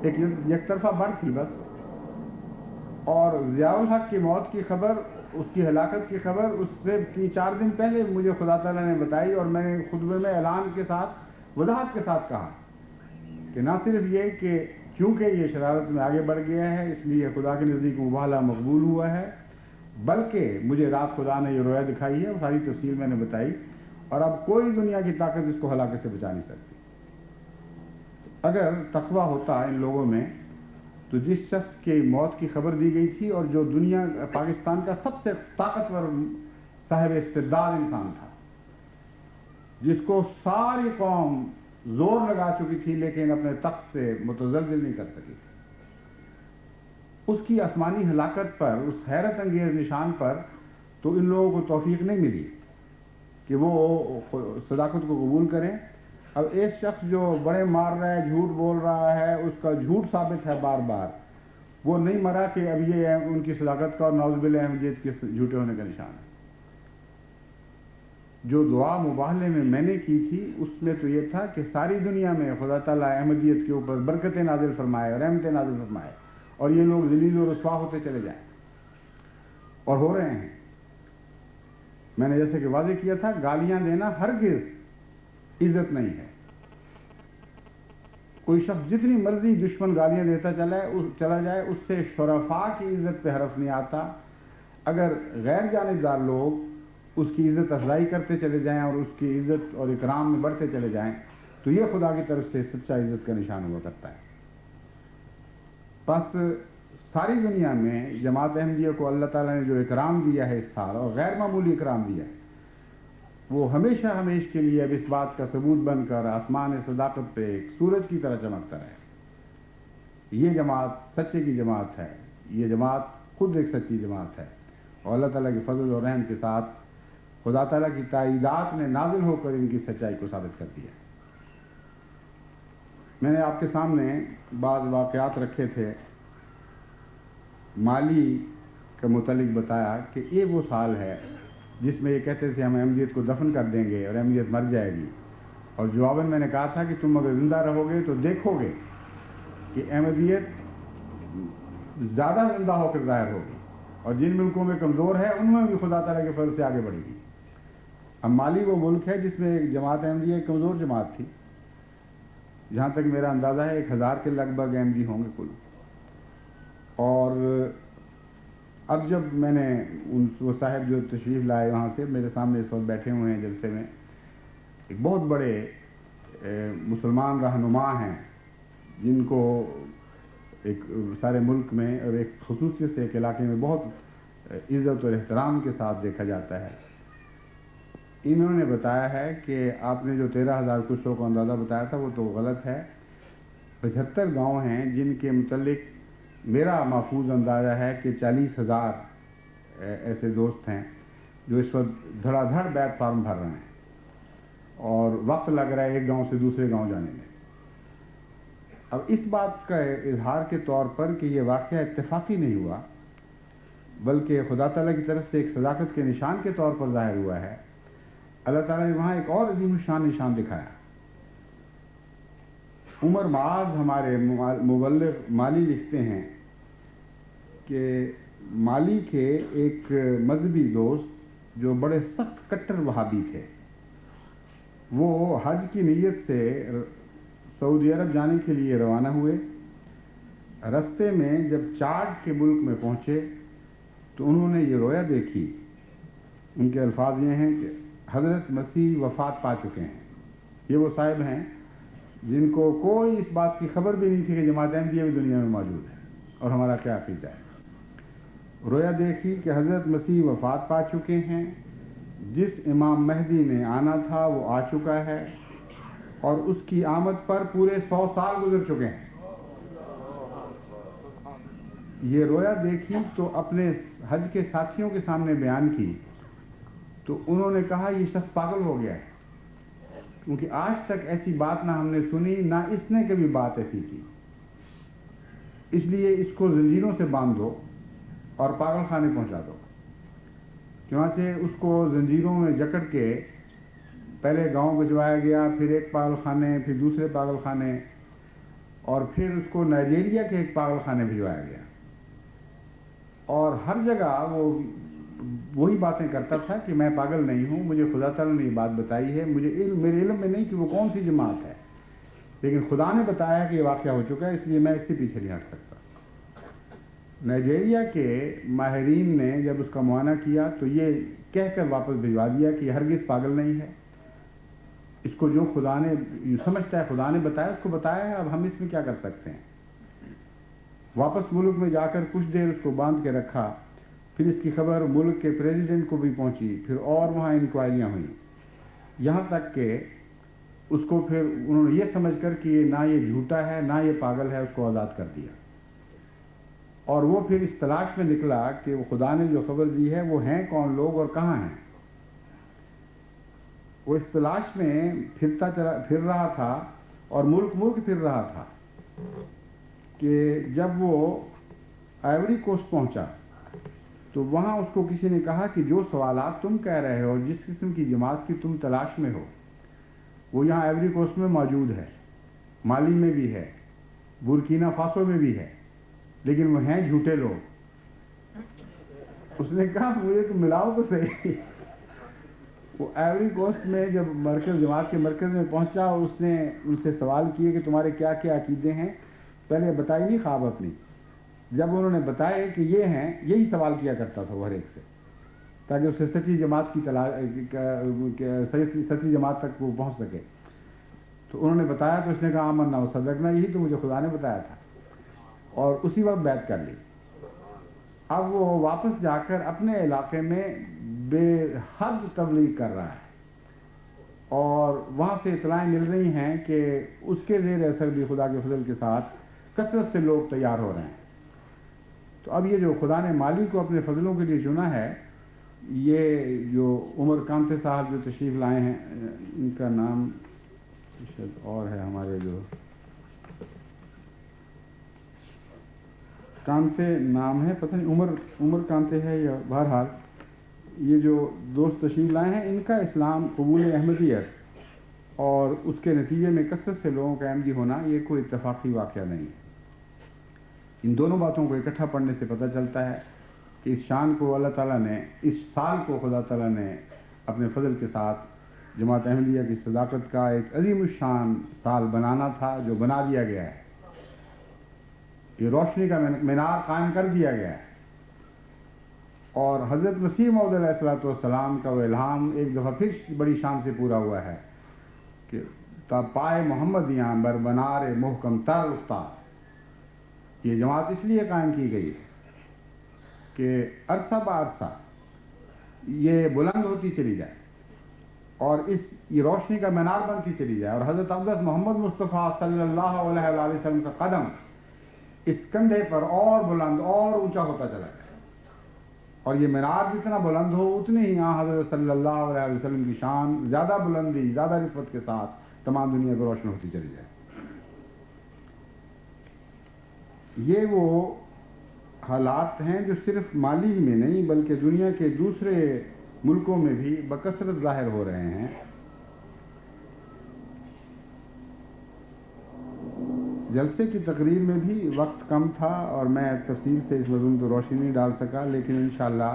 ایک یک طرفہ بڑھ تھی بس. اور ضیاء الحق کی موت کی خبر, اس کی ہلاکت کی خبر اس سے 3-4 دن پہلے مجھے خدا تعالیٰ نے بتائی, اور میں نے خطبے میں اعلان کے ساتھ وضاحت کے ساتھ کہا کہ نہ صرف یہ کہ چونکہ یہ شرارت میں آگے بڑھ گیا ہے اس لیے خدا کے نزدیک مباہلہ مقبول ہوا ہے, بلکہ مجھے رات خدا نے یہ رویا دکھائی ہے, اور ساری تفصیل میں نے بتائی, اور اب کوئی دنیا کی طاقت اس کو ہلاکت سے بچا نہیں سکتی. اگر تقویٰ ہوتا ان لوگوں میں تو جس شخص کی موت کی خبر دی گئی تھی اور جو پاکستان کا سب سے طاقتور صاحب استعداد انسان تھا, جس کو ساری قوم زور لگا چکی تھی لیکن اپنے تخت سے متزلزل نہیں کر سکی, اس کی آسمانی ہلاکت پر, اس حیرت انگیز نشان پر تو ان لوگوں کو توفیق نہیں ملی کہ وہ صداقت کو قبول کریں. اب ایک شخص جو بڑے مار رہا ہے, جھوٹ بول رہا ہے, اس کا جھوٹ ثابت ہے بار بار, وہ نہیں مرا کہ اب یہ ان کی صداقت کا اور نعوذ باللہ احمدیت کے جھوٹے ہونے کا نشان ہے. جو دعا مباہلے میں نے کی تھی اس میں تو یہ تھا کہ ساری دنیا میں خدا تعالیٰ احمدیت کے اوپر برکتیں نازل فرمائے اور رحمتیں نازل فرمائے, اور یہ لوگ ذلیل و رسوا ہوتے چلے جائیں, اور ہو رہے ہیں. میں نے جیسے کہ واضح کیا تھا, گالیاں دینا ہرگز عزت نہیں ہے. کوئی شخص جتنی مرضی دشمن گالیاں دیتا چلا جائے اس سے شرفاء کی عزت پہ حرف نہیں آتا. اگر غیر جانبدار لوگ اس کی عزت افزائی کرتے چلے جائیں اور اس کی عزت اور اکرام میں بڑھتے چلے جائیں تو یہ خدا کی طرف سے سچا عزت کا نشان ہوا کرتا ہے. بس ساری دنیا میں جماعت احمدیہ کو اللہ تعالیٰ نے جو اکرام دیا ہے اس سال, اور غیر معمولی اکرام دیا ہے, وہ ہمیشہ ہمیشہ کے لیے اب اس بات کا ثبوت بن کر آسمان صداقت پہ ایک سورج کی طرح چمکتا رہے. یہ جماعت سچے کی جماعت ہے, یہ جماعت خود ایک سچی جماعت ہے, اور اللہ تعالیٰ کے فضل اور رحم کے ساتھ خدا تعالیٰ کی تائیدات نے نازل ہو کر ان کی سچائی کو ثابت کر دیا. میں نے آپ کے سامنے بعض واقعات رکھے تھے. مالی کے متعلق بتایا کہ یہ وہ سال ہے جس میں یہ کہتے تھے ہم احمدیت کو دفن کر دیں گے اور احمدیت مر جائے گی, اور جواباً میں نے کہا تھا کہ تم اگر زندہ رہو گے تو دیکھو گے کہ احمدیت زیادہ زندہ ہو کر ظاہر ہوگی, اور جن ملکوں میں کمزور ہے ان میں بھی خدا تعالیٰ کے فضل سے آگے بڑھے گی. اب مالی وہ ملک ہے جس میں ایک جماعت احمدیہ ایک کمزور جماعت تھی, جہاں تک میرا اندازہ ہے 1000 کے لگ بھگ احمدی ہوں گے کل. اور اب جب میں نے وہ صاحب جو تشریف لائے وہاں سے میرے سامنے اس وقت بیٹھے ہوئے ہیں جلسے میں, ایک بہت بڑے مسلمان رہنما ہیں جن کو ایک سارے ملک میں اور ایک خصوصیت سے ایک علاقے میں بہت عزت اور احترام کے ساتھ دیکھا جاتا ہے. انہوں نے بتایا ہے کہ آپ نے جو 13,000 کچھ کو اندازہ بتایا تھا وہ تو غلط ہے. 75 گاؤں ہیں جن کے متعلق میرا محفوظ اندازہ ہے کہ 40,000 ایسے دوست ہیں جو اس وقت دھڑا دھڑ بیت فارم بھر رہے ہیں, اور وقت لگ رہا ہے ایک گاؤں سے دوسرے گاؤں جانے میں. اب اس بات کا اظہار کے طور پر کہ یہ واقعہ اتفاقی نہیں ہوا بلکہ خدا تعالیٰ کی طرف سے ایک صداقت کے نشان کے طور پر ظاہر ہوا ہے, اللہ تعالیٰ نے وہاں ایک اور عظیم الشان نشان دکھایا. عمر معاذ ہمارے مبلغ مالی لکھتے ہیں کہ مالی کے ایک مذہبی دوست جو بڑے سخت کٹر وہابی تھے, وہ حج کی نیت سے سعودی عرب جانے کے لیے روانہ ہوئے. رستے میں جب چاڈ کے ملک میں پہنچے تو انہوں نے یہ رویا دیکھی. ان کے الفاظ یہ ہیں کہ حضرت مسیح وفات پا چکے ہیں, یہ وہ صاحب ہیں جن کو کوئی اس بات کی خبر بھی نہیں تھی کہ جماعت احمدیہ بھی دنیا میں موجود ہے اور ہمارا کیا عقیدہ ہے. رویا دیکھی کہ حضرت مسیح وفات پا چکے ہیں، جس امام مہدی نے آنا تھا وہ آ چکا ہے اور اس کی آمد پر پورے 100 سال گزر چکے ہیں. یہ رویا دیکھی تو اپنے حج کے ساتھیوں کے سامنے بیان کی تو انہوں نے کہا یہ شخص پاگل ہو گیا ہے، کیونکہ آج تک ایسی بات نہ ہم نے سنی نہ اس نے کبھی بات ایسی کی. اس لیے اس کو زنجیروں سے باندھ دو اور پاگل خانے پہنچا دو. چنانچہ اس کو زنجیروں میں جکڑ کے پہلے گاؤں بھجوایا گیا، پھر ایک پاگل خانے، پھر دوسرے پاگل خانے، اور پھر اس کو نائجیریا کے ایک پاگل خانے بھجوایا گیا. اور ہر جگہ وہ وہی باتیں کرتا تھا کہ میں پاگل نہیں ہوں، مجھے خدا تعالیٰ نے یہ بات بتائی ہے، میرے علم میں نہیں کہ وہ کون سی جماعت ہے، لیکن خدا نے بتایا کہ یہ واقعہ ہو چکا ہے، اس لیے میں اس سے پیچھے نہیں ہٹ سکتا. نائجیریا کے ماہرین نے جب اس کا معائنہ کیا تو یہ کہہ کر واپس بھجوا دیا کہ یہ ہرگز پاگل نہیں ہے، اس کو جو خدا نے سمجھتا ہے خدا نے بتایا، اس کو بتایا ہے، اب ہم اس میں کیا کر سکتے ہیں. واپس ملک میں جا کر کچھ دیر اس کو باندھ کے رکھا، پھر اس کی خبر ملک کے پریزیڈنٹ کو بھی پہنچی، پھر اور وہاں انکوائریاں ہوئیں، یہاں تک کہ اس کو پھر انہوں نے یہ سمجھ کر کہ یہ نہ یہ جھوٹا ہے نہ یہ پاگل ہے، اس کو آزاد کر دیا. اور وہ پھر اس تلاش میں نکلا کہ وہ خدا نے جو خبر دی ہے وہ ہیں کون لوگ اور کہاں ہیں. وہ اس تلاش میں پھر رہا تھا اور ملک پھر رہا تھا کہ جب وہ آئیوری کوسٹ پہنچا تو وہاں اس کو کسی نے کہا کہ جو سوالات تم کہہ رہے ہو، جس قسم کی جماعت کی تم تلاش میں ہو، وہ یہاں آئیوری کوسٹ میں موجود ہے، مالی میں بھی ہے، بورکینا فاسو میں بھی ہے، لیکن وہ ہیں جھوٹے لوگ. اس نے کہا مجھے تو ملاؤ تو صحیح. وہ آئیوری کوسٹ میں جب جماعت کے مرکز میں پہنچا، اس نے ان سے سوال کیے کہ تمہارے کیا کیا عقیدے ہیں، پہلے بتائی نہیں خواب اپنی. جب انہوں نے بتائے کہ یہ ہیں، یہی سوال کیا کرتا تھا وہ ہر ایک سے، تاکہ اسے سچی جماعت کی سچی جماعت تک وہ پہنچ سکے. تو انہوں نے بتایا تو اس نے کہا آمنا و صدقنا، یہی تو مجھے خدا نے بتایا تھا، اور اسی وقت بیعت کر لی. اب وہ واپس جا کر اپنے علاقے میں بے حد تبلیغ کر رہا ہے، اور وہاں سے اطلاعیں مل رہی ہیں کہ اس کے زیر اثر بھی خدا کے فضل کے ساتھ کثرت سے لوگ تیار ہو رہے ہیں. تو اب یہ جو خدا نے مالی کو اپنے فضلوں کے لیے چنا ہے، یہ جو عمر کانتے صاحب جو تشریف لائے ہیں، ان کا نام شاید اور ہے، ہمارے جو کانتے نام ہے، پتہ نہیں عمر کانتے ہے یا، بہرحال یہ جو دوست تشریف لائے ہیں، ان کا اسلام قبول احمدیت اور اس کے نتیجے میں کثرت سے لوگوں کا احمدی ہونا، یہ کوئی اتفاقی واقعہ نہیں ہے. ان دونوں باتوں کو اکٹھا پڑھنے سے پتہ چلتا ہے کہ اس شان کو اللہ تعالیٰ نے، اس سال کو خدا تعالیٰ نے اپنے فضل کے ساتھ جماعت احمدیہ کی صداقت کا ایک عظیم الشان سال بنانا تھا، جو بنا دیا گیا ہے. یہ روشنی کا مینار قائم کر دیا گیا ہے، اور حضرت مسیح موعود علیہ السلام کا وہ الہام ایک دفعہ پھر بڑی شان سے پورا ہوا ہے کہ تا پائے محمدیاں بر بنار محکم تر افتاد. یہ جماعت اس لیے قائم کی گئی ہے کہ عرصہ بعرصہ یہ بلند ہوتی چلی جائے اور یہ روشنی کا مینار بنتی چلی جائے، اور حضرت اقدس محمد مصطفیٰ صلی اللہ علیہ وآلہ وسلم کا قدم اس کندھے پر اور بلند اور اونچا ہوتا چلا جائے، اور یہ مینار جتنا بلند ہو اتنی ہی حضرت صلی اللہ علیہ وسلم کی شان زیادہ بلندی، زیادہ رفعت کے ساتھ تمام دنیا کو روشن ہوتی چلی جائے. یہ وہ حالات ہیں جو صرف مالی میں نہیں بلکہ دنیا کے دوسرے ملکوں میں بھی بکثرت ظاہر ہو رہے ہیں. جلسے کی تقریر میں بھی وقت کم تھا اور میں تفصیل سے اس مضمون پر روشنی نہیں ڈال سکا، لیکن انشاءاللہ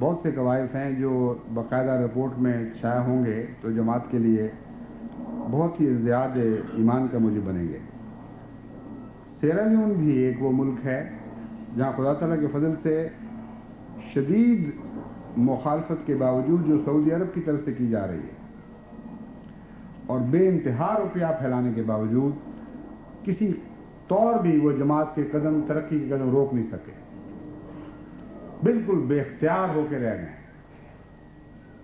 بہت سے قوائف ہیں جو باقاعدہ رپورٹ میں شائع ہوں گے تو جماعت کے لیے بہت ہی ازدیاد ایمان کا موجب بنیں گے. سیرا لیون بھی ایک وہ ملک ہے جہاں خدا تعالیٰ کے فضل سے شدید مخالفت کے باوجود جو سعودی عرب کی طرف سے کی جا رہی ہے اور بے انتہا روپیہ پھیلانے کے باوجود کسی طور بھی وہ جماعت کے قدم، ترقی کے قدم روک نہیں سکے، بالکل بے اختیار ہو کے رہ گئے،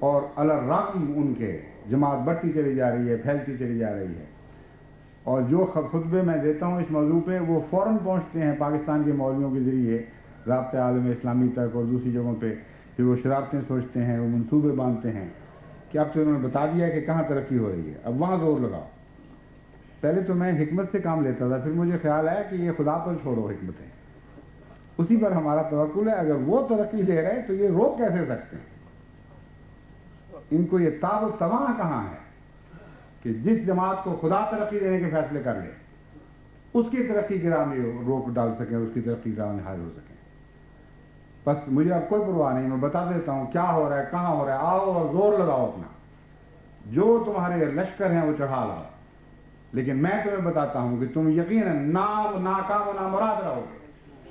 اور الرغم ان کے جماعت بڑھتی چلی جا رہی ہے، پھیلتی چلی جا رہی ہے۔ اور جو خطبے میں دیتا ہوں اس موضوع پہ، وہ فوراً پہنچتے ہیں پاکستان کے مولویوں کے ذریعے رابطہ عالم اسلامی تک اور دوسری جگہوں پہ، پھر وہ شرارتیں سوچتے ہیں، وہ منصوبے باندھتے ہیں کہ اب تو انہوں نے بتا دیا کہ کہاں ترقی ہو رہی ہے، اب وہاں زور لگاؤ۔ پہلے تو میں حکمت سے کام لیتا تھا، پھر مجھے خیال آیا کہ یہ خدا پر چھوڑو حکمتیں، اسی پر ہمارا توکل ہے، اگر وہ ترقی دے رہے تو یہ روک کیسے سکتے ہیں؟ ان کو یہ تاب و تواں کہاں ہے کہ جس جماعت کو خدا ترقی دینے کے فیصلے کر لے اس کی ترقی کی راہ میں روک ڈال سکیں، اس کی ترقی کی راہ میں حائل ہو سکیں۔ بس مجھے اب کوئی پرواہ نہیں، میں بتا دیتا ہوں کیا ہو رہا ہے، کہاں ہو رہا ہے، آؤ اور زور لگاؤ اپنا، جو تمہارے لشکر ہیں وہ چڑھا لاؤ، لیکن میں تمہیں بتاتا ہوں کہ تم یقیناً ناکام و نامراد رہو گے،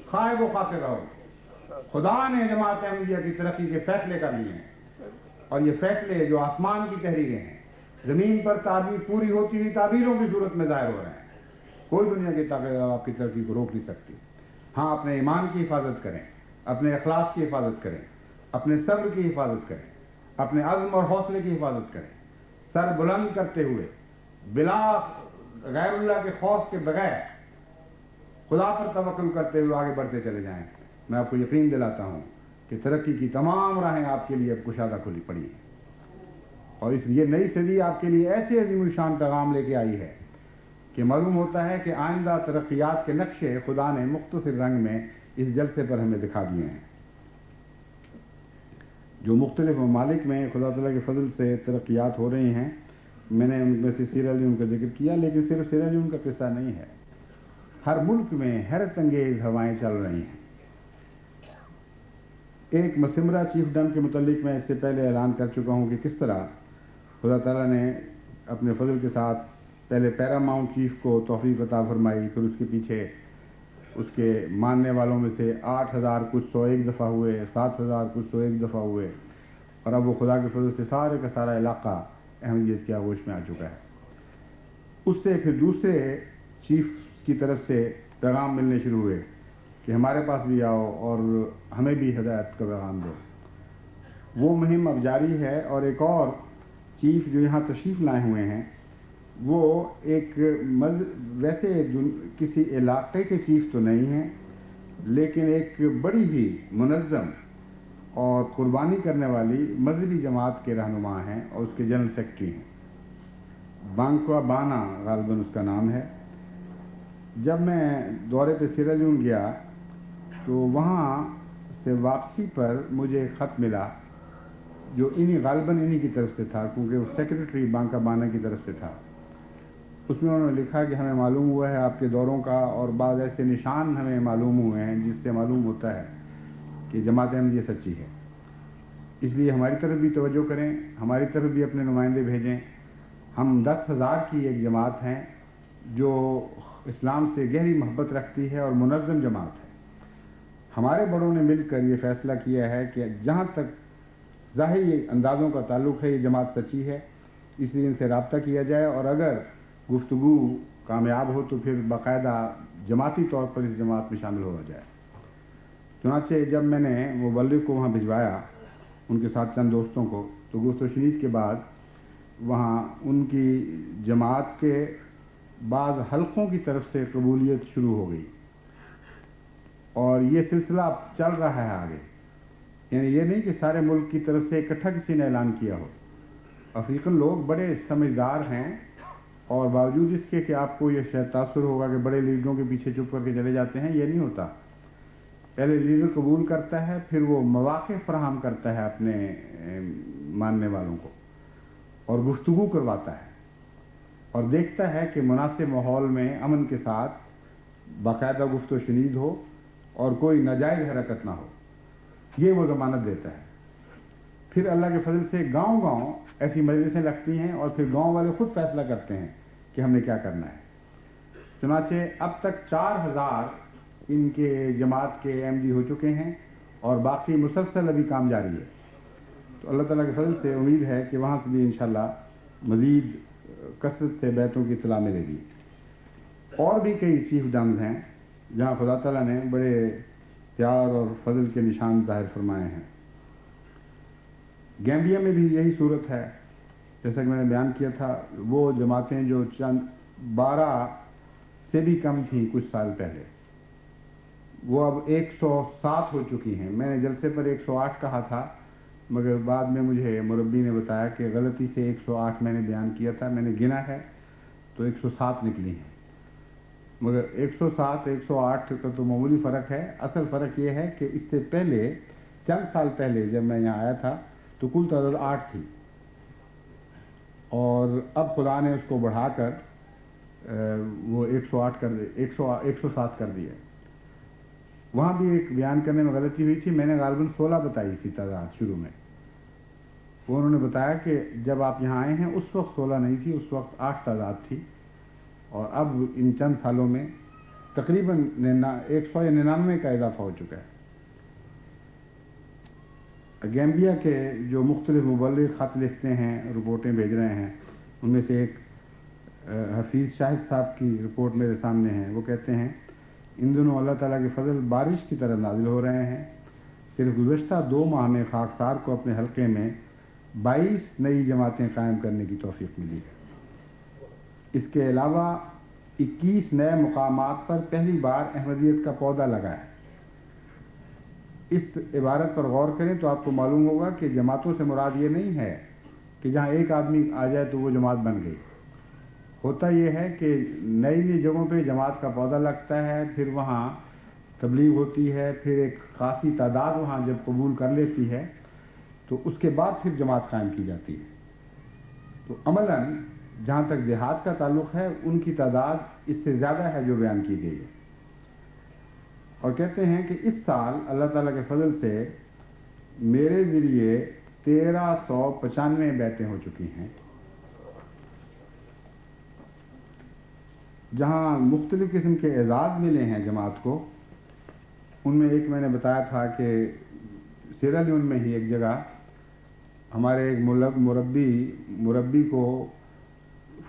خائب و خاسر رہو گے۔ خدا نے جماعت احمدیہ کی ترقی کے فیصلے کر لیے ہیں، اور یہ فیصلے جو آسمان کی تحریریں ہیں، زمین پر تعبیر پوری ہوتی ہوئی تعبیروں کی صورت میں ظاہر ہو رہے ہیں۔ کوئی دنیا کی طاقت آپ کی ترقی کو روک نہیں سکتی۔ ہاں، اپنے ایمان کی حفاظت کریں، اپنے اخلاص کی حفاظت کریں، اپنے صبر کی حفاظت کریں، اپنے عزم اور حوصلے کی حفاظت کریں، سر بلند کرتے ہوئے، بلا غیر اللہ کے خوف کے بغیر، خدا پر توکل کرتے ہوئے آگے بڑھتے چلے جائیں۔ میں آپ کو یقین دلاتا ہوں کہ ترقی کی تمام راہیں آپ کے لیے اب کشادہ کھلی پڑی ہیں، اور اس لیے نئی صدی آپ کے لیے ایسے عظیم الشان پیغام لے کے آئی ہے کہ معلوم ہوتا ہے کہ آئندہ ترقیات کے نقشے خدا نے مختصر رنگ میں اس جلسے پر ہمیں دکھا دیے ہیں۔ جو مختلف ممالک میں خدا تعالیٰ کے فضل سے ترقیات ہو رہی ہیں، میں نے ان میں سے سیرا لیون کا ذکر کیا، لیکن صرف سیرا لیون کا قصہ نہیں ہے، ہر ملک میں حیرت انگیز ہوائیں چل رہی ہیں۔ ایک مسمرہ چیف ڈم کے متعلق میں اس سے پہلے اعلان کر چکا ہوں کہ کس طرح خدا تعالیٰ نے اپنے فضل کے ساتھ پہلے پیراماؤنٹ چیف کو توفیق عطا فرمائی، پھر اس کے پیچھے اس کے ماننے والوں میں سے 8,000 کچھ 101 دفعہ ہوئے، 7,000 کچھ 101 دفعہ ہوئے، اور اب وہ خدا کے فضل سے سارے کا سارا علاقہ احمدیت کی آغوش میں آ چکا ہے۔ اس سے پھر دوسرے چیف کی طرف سے پیغام ملنے شروع ہوئے کہ ہمارے پاس بھی آؤ اور ہمیں بھی ہدایت کا پیغام دو۔ وہ مہم اب جاری ہے، اور ایک اور چیف جو یہاں تشریف لائے ہوئے ہیں، وہ ایک ویسے کسی علاقے کے چیف تو نہیں ہیں، لیکن ایک بڑی ہی منظم اور قربانی کرنے والی مذہبی جماعت کے رہنما ہیں، اور اس کے جنرل سیکرٹری ہیں، بانکوا بانا غالباً اس کا نام ہے۔ جب میں دورے پہ سیرا لیون گیا تو وہاں سے واپسی پر مجھے ایک خط ملا جو غالباً انہی کی طرف سے تھا، کیونکہ وہ سیکرٹری بانکا بانا کی طرف سے تھا۔ اس میں انہوں نے لکھا کہ ہمیں معلوم ہوا ہے آپ کے دوروں کا، اور بعض ایسے نشان ہمیں معلوم ہوئے ہیں جس سے معلوم ہوتا ہے کہ جماعت احمدیہ سچی ہے، اس لیے ہماری طرف بھی توجہ کریں، ہماری طرف بھی اپنے نمائندے بھیجیں۔ ہم 10,000 کی ایک جماعت ہیں جو اسلام سے گہری محبت رکھتی ہے اور منظم جماعت ہے۔ ہمارے بڑوں نے مل کر یہ فیصلہ کیا ہے کہ جہاں تک ظاہری اندازوں کا تعلق ہے یہ جماعت سچی ہے، اس لیے ان سے رابطہ کیا جائے، اور اگر گفتگو کامیاب ہو تو پھر باقاعدہ جماعتی طور پر اس جماعت میں شامل ہوا جائے۔ چنانچہ جب میں نے وہ مبلغ کو وہاں بھجوایا ان کے ساتھ چند دوستوں کو، تو گفت و شنید کے بعد وہاں ان کی جماعت کے بعض حلقوں کی طرف سے قبولیت شروع ہو گئی، اور یہ سلسلہ چل رہا ہے آگے۔ یعنی یہ نہیں کہ سارے ملک کی طرف سے اکٹھا کسی نے اعلان کیا ہو۔ افریقن لوگ بڑے سمجھدار ہیں، اور باوجود اس کے کہ آپ کو یہ شاید تاثر ہوگا کہ بڑے لیڈروں کے پیچھے چپ کر کے چلے جاتے ہیں، یہ نہیں ہوتا۔ پہلے لیڈر قبول کرتا ہے، پھر وہ مواقع فراہم کرتا ہے اپنے ماننے والوں کو، اور گفتگو کرواتا ہے، اور دیکھتا ہے کہ مناسب ماحول میں امن کے ساتھ باقاعدہ گفت و شنید ہو اور کوئی ناجائز حرکت نہ ہو، یہ وہ ضمانت دیتا ہے۔ پھر اللہ کے فضل سے گاؤں گاؤں ایسی مجلسیں لگتی ہیں، اور پھر گاؤں والے خود فیصلہ کرتے ہیں کہ ہم نے کیا کرنا ہے۔ چنانچہ اب تک 4,000 ان کے جماعت کے احمدی ہو چکے ہیں، اور باقی مسلسل ابھی کام جاری ہے۔ تو اللہ تعالیٰ کے فضل سے امید ہے کہ وہاں سے بھی انشاءاللہ مزید کثرت سے بیتوں کی اطلاع ملے گی. اور بھی کئی چیف ڈنز ہیں جہاں خدا تعالیٰ نے بڑے پیار اور فضل کے نشان ظاہر فرمائے ہیں. گیمبیا میں بھی یہی صورت ہے. جیسا کہ میں نے بیان کیا تھا، وہ جماعتیں جو چند 12 سے بھی کم تھیں کچھ سال پہلے، وہ اب 107 ہو چکی ہیں. میں نے جلسے پر 108 کہا تھا، مگر بعد میں مجھے مربی نے بتایا کہ غلطی سے 108 میں نے بیان کیا تھا. میں نے گنا ہے تو 107 نکلی ہیں. مگر 107 108 کا تو معمولی فرق ہے. اصل فرق یہ ہے کہ اس سے پہلے چند سال پہلے جب میں یہاں آیا تھا تو کل تعداد 8 تھی، اور اب خدا نے اس کو بڑھا کر وہ 108 کر 107 کر دیا. وہاں بھی ایک بیان کرنے میں غلطی ہوئی تھی. میں نے غالباً 16 بتائی تھی تعداد شروع میں. وہ انہوں نے بتایا کہ جب آپ یہاں آئے ہیں اس وقت 16 نہیں تھی، اس وقت 8 تعداد تھی، اور اب ان چند سالوں میں تقریباً 199 کا اضافہ ہو چکا ہے. گیمبیا کے جو مختلف مبلغ خط لکھتے ہیں، رپورٹیں بھیج رہے ہیں، ان میں سے ایک حفیظ شاہد صاحب کی رپورٹ میرے سامنے ہے. وہ کہتے ہیں ان دنوں اللہ تعالیٰ کے فضل بارش کی طرح نازل ہو رہے ہیں. صرف گزشتہ 2 ماہ میں خاکسار کو اپنے حلقے میں 22 نئی جماعتیں قائم کرنے کی توفیق ملی ہے. اس کے علاوہ 21 نئے مقامات پر پہلی بار احمدیت کا پودا لگا ہے. اس عبارت پر غور کریں تو آپ کو معلوم ہوگا کہ جماعتوں سے مراد یہ نہیں ہے کہ جہاں ایک آدمی آ جائے تو وہ جماعت بن گئی. ہوتا یہ ہے کہ نئی نئی جگہوں پہ جماعت کا پودا لگتا ہے، پھر وہاں تبلیغ ہوتی ہے، پھر ایک خاصی تعداد وہاں جب قبول کر لیتی ہے تو اس کے بعد پھر جماعت قائم کی جاتی ہے. تو عملاً جہاں تک دیہات کا تعلق ہے ان کی تعداد اس سے زیادہ ہے جو بیان کی گئی ہے. اور کہتے ہیں کہ اس سال اللہ تعالیٰ کے فضل سے میرے ذریعے 1395 بیعتیں ہو چکی ہیں. جہاں مختلف قسم کے اعزاز ملے ہیں جماعت کو، ان میں ایک میں نے بتایا تھا کہ سیرا لیون میں ہی ایک جگہ ہمارے ایک مربی کو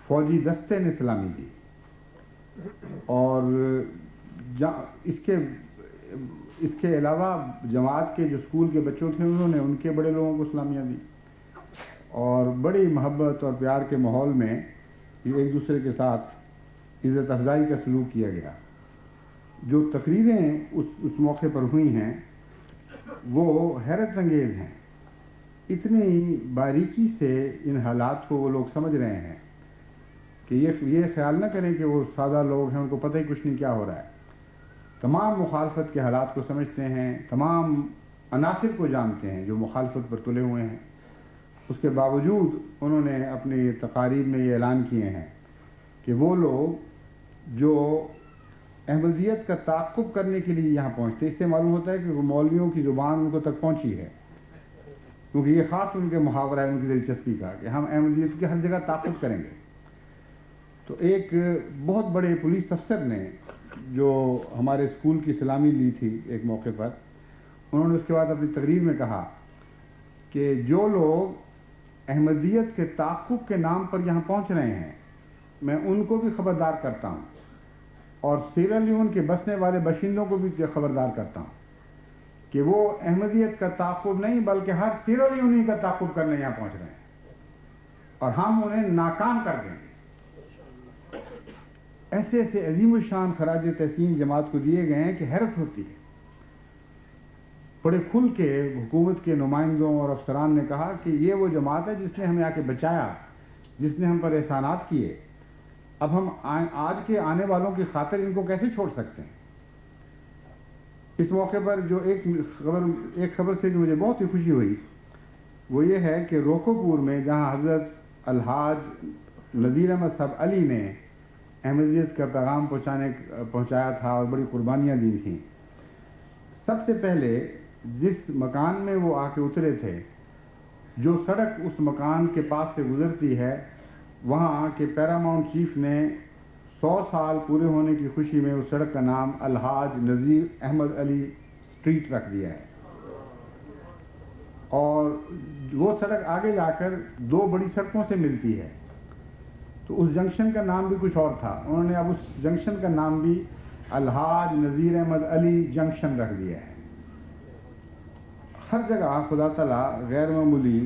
فوجی دستے نے سلامی دی، اور اس کے علاوہ جماعت کے جو اسکول کے بچوں تھے انہوں نے ان کے بڑے لوگوں کو سلامیاں دی، اور بڑی محبت اور پیار کے ماحول میں یہ ایک دوسرے کے ساتھ عزت افزائی کا سلوک کیا گیا. جو تقریریں اس موقع پر ہوئی ہیں وہ حیرت انگیز ہیں. اتنی باریکی سے ان حالات کو وہ لوگ سمجھ رہے ہیں کہ یہ خیال نہ کریں کہ وہ سادہ لوگ ہیں، ان کو پتہ ہی کچھ نہیں کیا ہو رہا ہے. تمام مخالفت کے حالات کو سمجھتے ہیں، تمام عناصر کو جانتے ہیں جو مخالفت پر تلے ہوئے ہیں. اس کے باوجود انہوں نے اپنی تقاریر میں یہ اعلان کیے ہیں کہ وہ لوگ جو احمدیت کا تعاقب کرنے کے لیے یہاں پہنچتے، اس سے معلوم ہوتا ہے کہ وہ مولویوں کی زبان ان کو تک پہنچی ہے، کیونکہ یہ خاص ان کے محاورہ ہے ان کی دلچسپی کا کہ ہم احمدیت کی ہر جگہ تعاقب کریں گے. تو ایک بہت بڑے پولیس افسر نے جو ہمارے اسکول کی سلامی لی تھی ایک موقع پر، انہوں نے اس کے بعد اپنی تقریر میں کہا کہ جو لوگ احمدیت کے تعاقب کے نام پر یہاں پہنچ رہے ہیں میں ان کو بھی خبردار کرتا ہوں، اور سیرا لیون کے بسنے والے باشندوں کو بھی خبردار کرتا ہوں کہ وہ احمدیت کا تعاقب نہیں بلکہ ہر سیرا لیونی کا تعاقب کرنے یہاں پہنچ رہے ہیں، اور ہم انہیں ناکام کر دیں گے. ایسے ایسے عظیم الشان خراج تحسین جماعت کو دیے گئے ہیں کہ حیرت ہوتی ہے. بڑے کھل کے حکومت کے نمائندوں اور افسران نے کہا کہ یہ وہ جماعت ہے جس نے ہمیں آ کے بچایا، جس نے ہم پر احسانات کیے. اب ہم آج کے آنے والوں کی خاطر ان کو کیسے چھوڑ سکتے ہیں. اس موقع پر جو ایک خبر سے جو مجھے بہت ہی خوشی ہوئی وہ یہ ہے کہ روکو پور میں جہاں حضرت الحاج نذیر احمد صاحب علی نے احمدیت کا پیغام پہنچایا تھا اور بڑی قربانیاں دی تھیں، سب سے پہلے جس مکان میں وہ آ کے اترے تھے، جو سڑک اس مکان کے پاس سے گزرتی ہے، وہاں کے پیراماؤنٹ چیف نے 100 سال پورے ہونے کی خوشی میں اس سڑک کا نام الحاج نذیر احمد علی اسٹریٹ رکھ دیا ہے. اور وہ سڑک آگے جا کر 2 بڑی سڑکوں سے ملتی ہے. تو اس جنکشن کا نام بھی کچھ اور تھا، انہوں نے اب اس جنکشن کا نام بھی الحاج نذیر احمد علی جنکشن رکھ دیا ہے۔ ہر جگہ خدا تعالیٰ غیر معمولی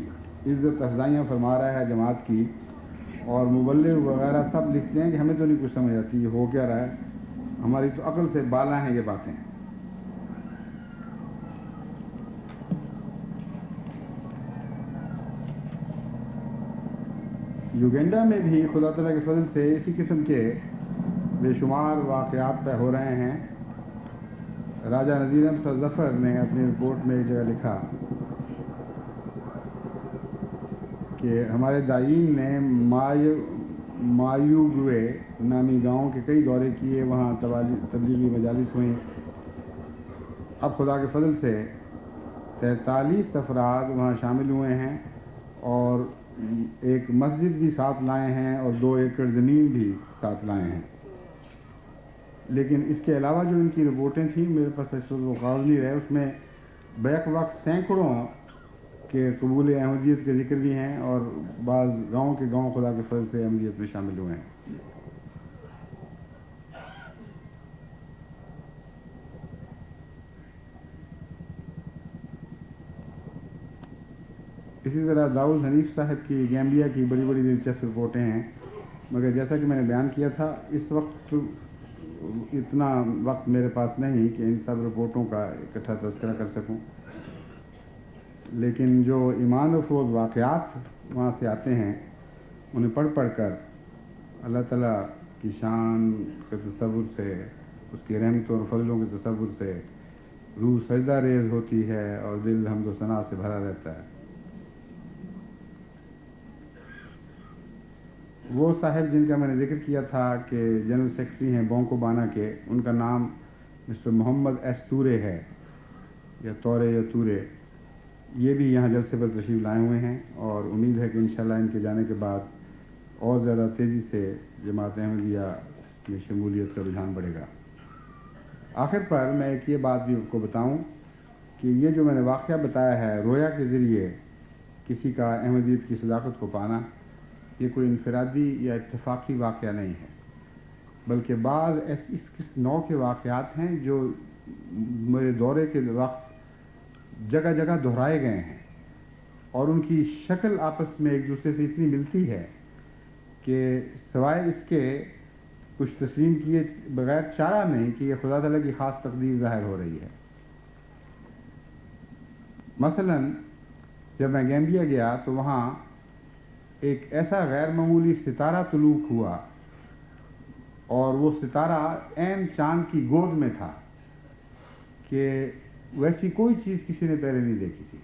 عزت افزائیاں فرما رہا ہے جماعت کی، اور مبلغ وغیرہ سب لکھتے ہیں کہ ہمیں تو نہیں کچھ سمجھ آتی یہ ہو کیا رہا ہے، ہماری تو عقل سے بالا ہیں یہ باتیں۔ یوگینڈا میں بھی خدا تعالیٰ کے فضل سے اسی قسم کے بے شمار واقعات طے ہو رہے ہیں۔ راجہ نذیر احمد ظفر نے اپنی رپورٹ میں ایک جگہ لکھا کہ ہمارے داعین نے مایوگوے نامی گاؤں کے کئی دورے کیے، وہاں تبلیغی مجالس ہوئیں۔ اب خدا کے فضل سے 43 افراد وہاں شامل ہوئے ہیں، اور ایک مسجد بھی ساتھ لائے ہیں اور 2 ایکڑ زمین بھی ساتھ لائے ہیں۔ لیکن اس کے علاوہ جو ان کی رپورٹیں تھیں، میرے پاس اس وقت وہ کاغذ نہیں رہے، اس میں بیک وقت سینکڑوں کے قبول احمدیت کے ذکر بھی ہیں، اور بعض گاؤں کے گاؤں خدا کے فضل سے احمدیت میں شامل ہوئے ہیں۔ اسی طرح داؤد حنیف صاحب کی گیمبیا کی بڑی بڑی دلچسپ رپورٹیں ہیں، مگر جیسا کہ میں نے بیان کیا تھا اس وقت اتنا وقت میرے پاس نہیں کہ ان سب رپورٹوں کا اکٹھا تذکرہ کر سکوں، لیکن جو ایمان افروز واقعات وہاں سے آتے ہیں انہیں پڑھ پڑھ کر اللہ تعالیٰ کی شان کے تصور سے، اس کی رحمتوں اور فضلوں کے تصور سے روح سجدہ ریز ہوتی ہے اور دل حمد و ثنا سے بھرا رہتا ہے۔ وہ صاحب جن کا میں نے ذکر کیا تھا کہ جنرل سیکرٹری ہیں بونکو بانا کے، ان کا نام مسٹر محمد ایس تورے ہے، یا تورے یا تورے، یہ بھی یہاں جلسے پر تشریف لائے ہوئے ہیں، اور امید ہے کہ انشاءاللہ ان کے جانے کے بعد اور زیادہ تیزی سے جماعت احمدیہ میں شمولیت کا رجحان بڑھے گا۔ آخر پر میں ایک یہ بات بھی آپ کو بتاؤں کہ یہ جو میں نے واقعہ بتایا ہے رویا کے ذریعے کسی کا احمدیت کی صداقت کو پانا، یہ کوئی انفرادی یا اتفاقی واقعہ نہیں ہے، بلکہ بعض اس نوع کے واقعات ہیں جو میرے دورے کے وقت جگہ جگہ دہرائے گئے ہیں، اور ان کی شکل آپس میں ایک دوسرے سے اتنی ملتی ہے کہ سوائے اس کے کچھ تسلیم کیے بغیر چارہ نہیں کہ یہ خدا تعالیٰ کی خاص تقدیر ظاہر ہو رہی ہے۔ مثلا جب میں گیمبیا گیا تو وہاں ایک ایسا غیر معمولی ستارہ طلوع ہوا، اور وہ ستارہ عین چاند کی گود میں تھا کہ ویسی کوئی چیز کسی نے پہلے نہیں دیکھی تھی،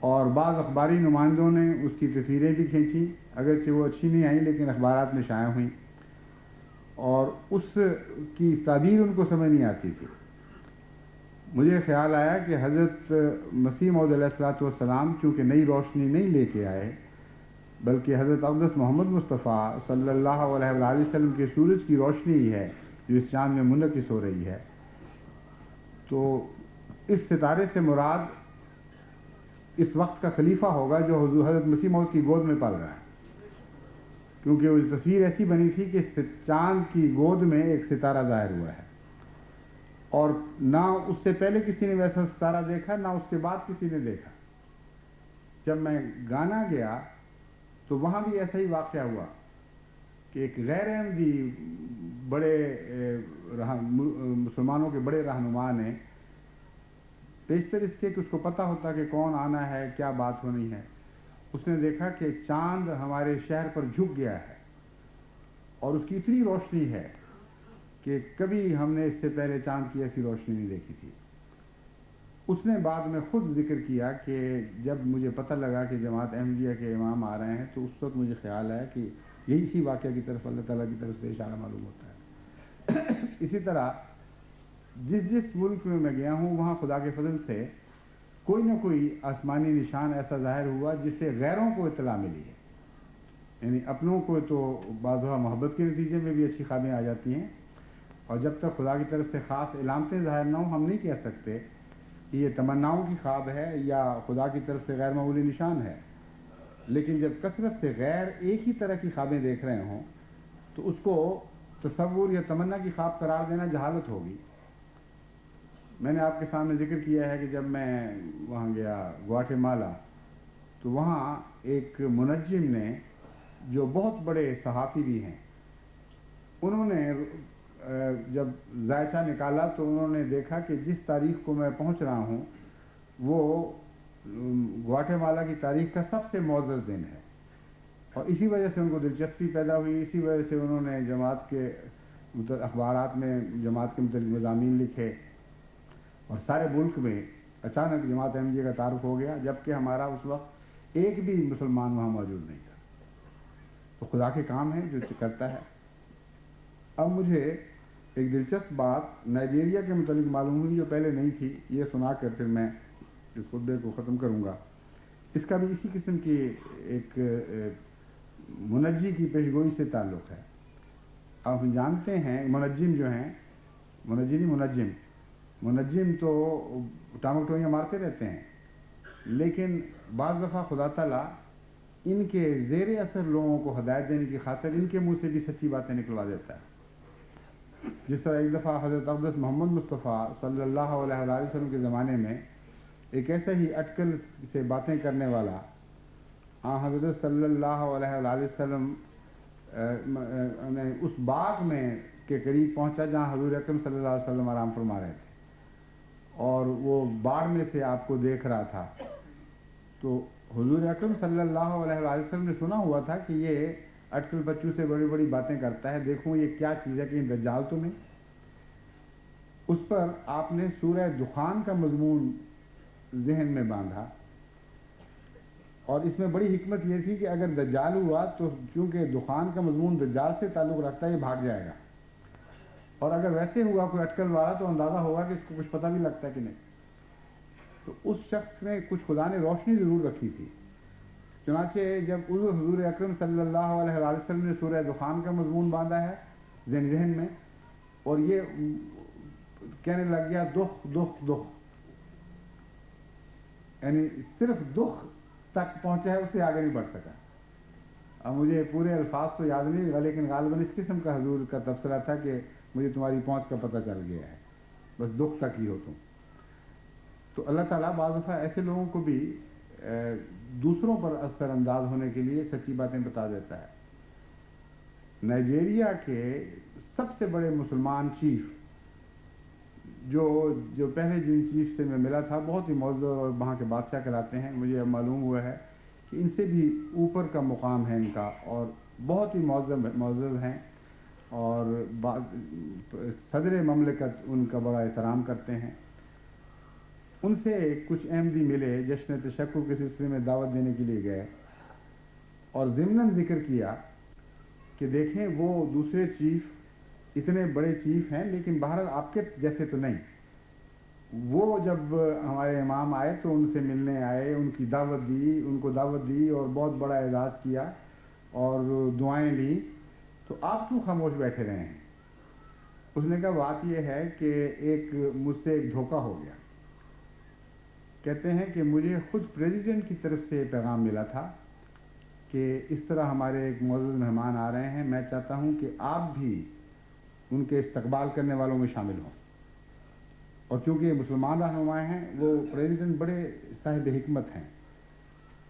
اور بعض اخباری نمائندوں نے اس کی تصویریں بھی کھینچیں، اگرچہ وہ اچھی نہیں آئیں لیکن اخبارات میں شائع ہوئیں، اور اس کی تعبیر ان کو سمجھ نہیں آتی تھی۔ مجھے خیال آیا کہ حضرت مسیح موعود علیہ الصلوۃ والسلام چونکہ نئی روشنی نہیں لے کے آئے، بلکہ حضرت اقدس محمد مصطفیٰ صلی اللہ علیہ وآلہ وسلم کے سورج کی روشنی ہی ہے جو اس چاند میں منعکس ہو رہی ہے، تو اس ستارے سے مراد اس وقت کا خلیفہ ہوگا جو حضرت مسیح موعود کی گود میں پل رہا ہے، کیونکہ وہ تصویر ایسی بنی تھی کہ چاند کی گود میں ایک ستارہ ظاہر ہوا ہے، اور نہ اس سے پہلے کسی نے ویسا ستارہ دیکھا، نہ اس کے بعد کسی نے دیکھا۔ جب میں گانا گیا تو وہاں بھی ایسا ہی واقعہ ہوا کہ ایک غیر احمدی بڑے مسلمانوں کے بڑے رہنما نے بیشتر اس کے کہ اس کو پتہ ہوتا کہ کون آنا ہے، کیا بات ہونی ہے، اس نے دیکھا کہ چاند ہمارے شہر پر جھک گیا ہے، اور اس کی اتنی روشنی ہے کہ کبھی ہم نے اس سے پہلے چاند کی ایسی روشنی نہیں دیکھی تھی۔ اس نے بعد میں خود ذکر کیا کہ جب مجھے پتہ لگا کہ جماعت احمدیہ کے امام آ رہے ہیں تو اس وقت مجھے خیال آیا کہ یہی اسی واقعہ کی طرف اللہ تعالیٰ کی طرف سے اشارہ معلوم ہوتا ہے۔ اسی طرح جس ملک میں میں گیا ہوں وہاں خدا کے فضل سے کوئی نہ کوئی آسمانی نشان ایسا ظاہر ہوا جس سے غیروں کو اطلاع ملی ہے، یعنی اپنوں کو تو بعض محبت کے نتیجے میں بھی اچھی خوابیں آ جاتی ہیں، اور جب تک خدا کی طرف سے خاص علامتیں ظاہر نہ ہوں ہم نہیں کہہ سکتے کہ یہ تمناؤں کی خواب ہے یا خدا کی طرف سے غیر معمولی نشان ہے، لیکن جب کثرت سے غیر ایک ہی طرح کی خوابیں دیکھ رہے ہوں تو اس کو تصور یا تمنا کی خواب قرار دینا جہالت ہوگی۔ میں نے آپ کے سامنے ذکر کیا ہے کہ جب میں وہاں گیا گواٹے مالا تو وہاں ایک منجم نے جو بہت بڑے صحافی بھی ہیں، انہوں نے جب ذائچہ نکالا تو انہوں نے دیکھا کہ جس تاریخ کو میں پہنچ رہا ہوں وہ گواٹے مالا کی تاریخ کا سب سے معزز دن ہے، اور اسی وجہ سے ان کو دلچسپی پیدا ہوئی، اسی وجہ سے انہوں نے جماعت کے اخبارات میں جماعت کے متعلق مضامین لکھے، اور سارے ملک میں اچانک جماعت احمدیہ کا تعارف ہو گیا، جبکہ ہمارا اس وقت ایک بھی مسلمان وہاں موجود نہیں تھا۔ تو خدا کے کام ہے جو کرتا ہے۔ اب مجھے ایک دلچسپ بات نائجیریا کے متعلق معلوم ہوئی جو پہلے نہیں تھی، یہ سنا کر پھر میں اس خطبے کو ختم کروں گا۔ اس کا بھی اسی قسم کی ایک منجی کی پیشگوئی سے تعلق ہے۔ آپ جانتے ہیں منجم جو ہیں، منجم تو ٹامکٹوئیاں مارتے رہتے ہیں، لیکن بعض دفعہ خدا تعالیٰ ان کے زیر اثر لوگوں کو ہدایت دینے کی خاطر ان کے منہ سے بھی سچی باتیں نکلوا دیتا ہے۔ جس طرح ایک دفعہ حضرت اقدس محمد مصطفیٰ صلی اللہ علیہ وسلم کے زمانے میں ایک ایسا ہی اٹکل سے باتیں کرنے والا حضرت صلی اللہ علیہ وسلم اس باغ میں کے قریب پہنچا جہاں حضور اکرم صلی اللہ علیہ وسلم آرام فرما رہے تھے، اور وہ باغ میں سے آپ کو دیکھ رہا تھا۔ تو حضور اکرم صلی اللہ علیہ وسلم نے سنا ہوا تھا کہ یہ اٹکل بچوں سے بڑی بڑی باتیں کرتا ہے، دیکھوں یہ کیا چیز ہے، کہ دجال تو نہیں۔ اس پر آپ نے سورہ دخان کا مضمون ذہن میں باندھا، اور اس میں بڑی حکمت یہ تھی کہ اگر دجال ہوا تو چونکہ دخان کا مضمون دجال سے تعلق رکھتا ہے، یہ بھاگ جائے گا، اور اگر ویسے ہوا کوئی اٹکل والا تو اندازہ ہوگا کہ اس کو کچھ پتہ بھی لگتا ہے کہ نہیں۔ تو اس شخص نے کچھ خدا نے روشنی ضرور رکھی تھی۔ چنانچہ جب حضور اکرم صلی اللہ علیہ وسلم نے سورہ دخان کا مضمون باندھا ہے ذہن میں، اور یہ کہنے لگ گیا دکھ دکھ دکھ، یعنی صرف دکھ تک پہنچا ہے، اس سے آگے نہیں بڑھ سکا۔ اب مجھے پورے الفاظ تو یاد نہیں، لیکن غالباً اس قسم کا حضور کا تبصرہ تھا کہ مجھے تمہاری پہنچ کا پتہ چل گیا ہے، بس دکھ تک ہی ہو تم۔ تو اللہ تعالیٰ بعض دفعہ ایسے لوگوں کو بھی دوسروں پر اثر انداز ہونے کے لیے سچی باتیں بتا دیتا ہے۔ نائجیریا کے سب سے بڑے مسلمان چیف جو پہلے جن چیف سے میں ملا تھا، بہت ہی معزز اور وہاں کے بادشاہ کہلاتے ہیں، مجھے اب معلوم ہوا ہے کہ ان سے بھی اوپر کا مقام ہے ان کا، اور بہت ہی معزز ہیں، اور صدر مملکت ان کا بڑا احترام کرتے ہیں۔ ان سے کچھ احمدی ملے، جشن تشکر کے سلسلے میں دعوت دینے کے لیے گئے، اور ضمناً ذکر کیا کہ دیکھیں وہ دوسرے چیف اتنے بڑے چیف ہیں، لیکن بہرحال آپ کے جیسے تو نہیں۔ وہ جب ہمارے امام آئے تو ان سے ملنے آئے، ان کی دعوت دی، ان کو دعوت دی اور بہت بڑا اعزاز کیا اور دعائیں لی، تو آپ کیوں خاموش بیٹھے رہے ہیں؟ اس نے کہا بات یہ ہے کہ مجھ سے ایک دھوکہ ہو گیا۔ کہتے ہیں کہ مجھے خود پریزیڈنٹ کی طرف سے پیغام ملا تھا کہ اس طرح ہمارے ایک معزز مہمان آ رہے ہیں، میں چاہتا ہوں کہ آپ بھی ان کے استقبال کرنے والوں میں شامل ہوں۔ اور چونکہ یہ مسلمان رہنما ہیں، وہ پریزیڈنٹ بڑے صاحب حکمت ہیں،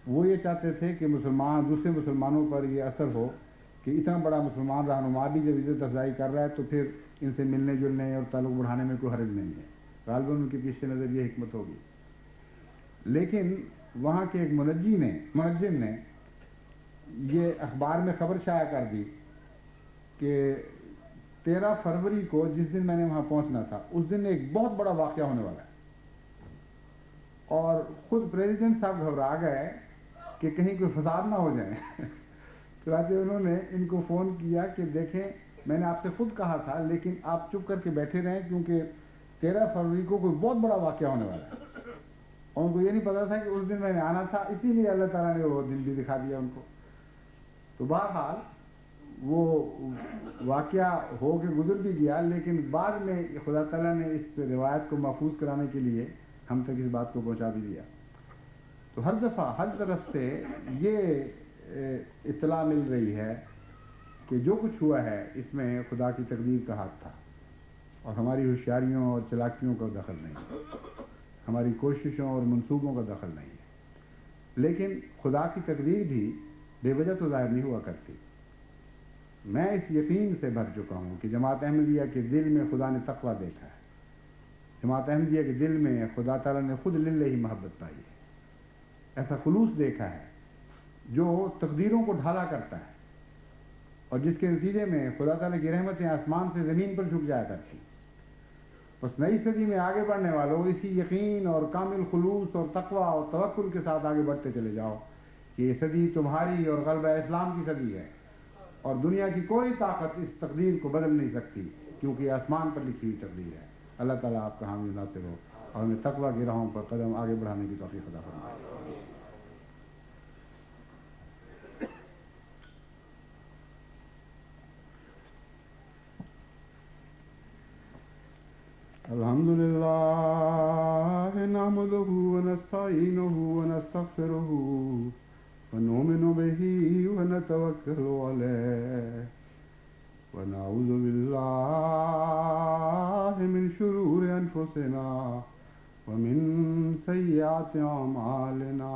وہ یہ چاہتے تھے کہ دوسرے مسلمانوں پر یہ اثر ہو کہ اتنا بڑا مسلمان رہنما بھی جب عزت افزائی کر رہا ہے تو پھر ان سے ملنے جلنے اور تعلق بڑھانے میں کوئی حرج نہیں ہے۔ غالباً ان کے پیش نظر یہ حکمت ہوگی۔ لیکن وہاں کے ایک منجم نے یہ اخبار میں خبر شائع کر دی کہ 13 فروری کو جس دن میں نے وہاں پہنچنا تھا، اس دن ایک بہت بڑا واقعہ ہونے والا ہے، اور خود پریزیڈنٹ صاحب گھبرا گئے کہ کہیں کوئی فساد نہ ہو جائے۔ چنانچہ انہوں نے ان کو فون کیا کہ دیکھیں میں نے آپ سے خود کہا تھا، لیکن آپ چپ کر کے بیٹھے رہیں کیونکہ 13 فروری کو کوئی بہت بڑا واقعہ ہونے والا ہے۔ اور ان کو یہ نہیں پتا تھا کہ اس دن میں نے آنا تھا، اسی لیے اللہ تعالیٰ نے وہ دن بھی دکھا دیا ان کو۔ تو بہرحال وہ واقعہ ہو کے گزر بھی گیا، لیکن بعد میں خدا تعالیٰ نے اس روایت کو محفوظ کرانے کے لیے ہم تک اس بات کو پہنچا بھی دیا۔ تو ہر دفعہ ہر طرف سے یہ اطلاع مل رہی ہے کہ جو کچھ ہوا ہے اس میں خدا کی تقدیر کا ہاتھ تھا، اور ہماری ہوشیاریوں اور چلاکیوں کا دخل نہیں ہے، ہماری کوششوں اور منصوبوں کا دخل نہیں ہے۔ لیکن خدا کی تقدیر بھی بے وجہ تو ظاہر نہیں ہوا کرتی۔ میں اس یقین سے بھر چکا ہوں کہ جماعت احمدیہ کے دل میں خدا نے تقویٰ دیکھا ہے، جماعت احمدیہ کے دل میں خدا تعالیٰ نے خود للہ ہی محبت پائی ہے، ایسا خلوص دیکھا ہے جو تقدیروں کو ڈھالا کرتا ہے، اور جس کے نتیجے میں خدا تعالیٰ کی رحمتیں آسمان سے زمین پر جھک جایا کرتی۔ بس نئی صدی میں آگے بڑھنے والوں اسی یقین اور کامل خلوص اور تقویٰ اور توکل کے ساتھ آگے بڑھتے چلے جاؤ کہ یہ صدی تمہاری اور غلبہ اسلام کی صدی ہے، اور دنیا کی کوئی طاقت اس تقدیر کو بدل نہیں سکتی، کیونکہ یہ آسمان پر لکھی ہوئی تقدیر ہے۔ اللہ تعالیٰ آپ کا حامی ناصر ہو اور ہمیں تقویٰ کی راہوں پر قدم آگے بڑھانے کی توفیق عطا فرمائے۔ الحمد للہ نحمدہ ونستعینہ ونستغفرہ ونؤمن بہ ونتوکل علیہ ونعوذ باللہ من شرور انفسنا ومن سیئات اعمالنا،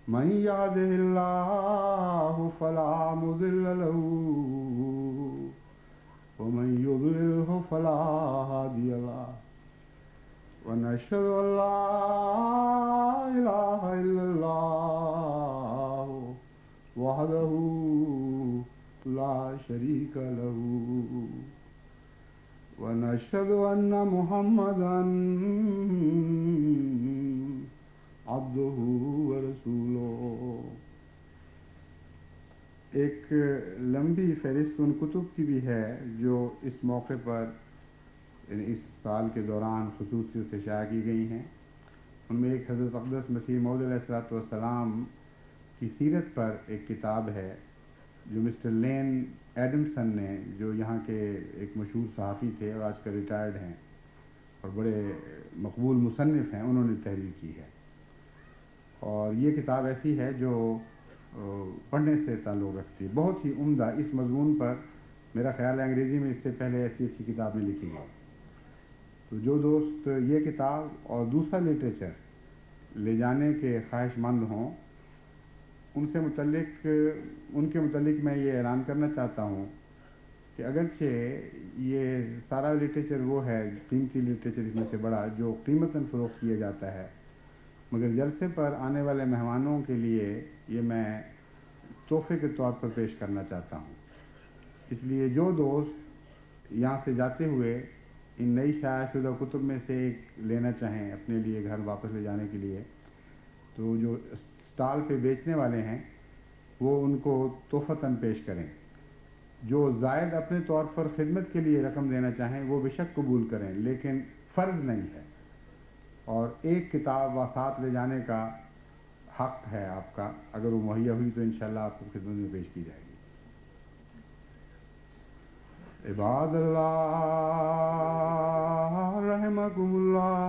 من یہدہ اللہ فلا مضل لہ ومن يضلله فلا هادي له، ونشهد أن لا إله إلا الله وحده لا شريك له، ونشهد أن محمدا عبده ورسوله۔ ایک لمبی فہرست ان کتب کی بھی ہے جو اس موقع پر یعنی اس سال کے دوران خصوصیت سے شائع کی گئی ہیں۔ ان میں ایک حضرت اقدس مسیح موعود علیہ الصلوۃ والسلام کی سیرت پر ایک کتاب ہے جو مسٹر لین ایڈمسن نے، جو یہاں کے ایک مشہور صحافی تھے اور آج کل ریٹائرڈ ہیں اور بڑے مقبول مصنف ہیں، انہوں نے تحریر کی ہے۔ اور یہ کتاب ایسی ہے جو پڑھنے سے تعلق رکھتی ہے، بہت ہی عمدہ اس مضمون پر۔ میرا خیال ہے انگریزی میں اس سے پہلے ایسی اچھی کتاب نہیں لکھی گئی۔ تو جو دوست یہ کتاب اور دوسرا لٹریچر لے جانے کے خواہش مند ہوں، ان کے متعلق میں یہ اعلان کرنا چاہتا ہوں کہ اگرچہ یہ سارا لٹریچر وہ ہے، قیمتی لٹریچر اس میں سے بڑا، جو قیمتاً فروخت کیا جاتا ہے، مگر جلسے پر آنے والے مہمانوں کے لیے یہ میں تحفے کے طور پر پیش کرنا چاہتا ہوں۔ اس لیے جو دوست یہاں سے جاتے ہوئے ان نئی شائع شدہ کتب میں سے ایک لینا چاہیں اپنے لیے گھر واپس لے جانے کے لیے، تو جو اسٹال پہ بیچنے والے ہیں وہ ان کو تحفتاً پیش کریں۔ جو زائد اپنے طور پر خدمت کے لیے رقم دینا چاہیں وہ بے شک قبول کریں، لیکن فرض نہیں ہے، اور ایک کتاب و ساتھ لے جانے کا حق ہے آپ کا۔ اگر وہ مہیا ہوئی تو انشاءاللہ آپ کو خدمت میں پیش کی جائے گی۔ عباد اللہ رحمکم اللہ،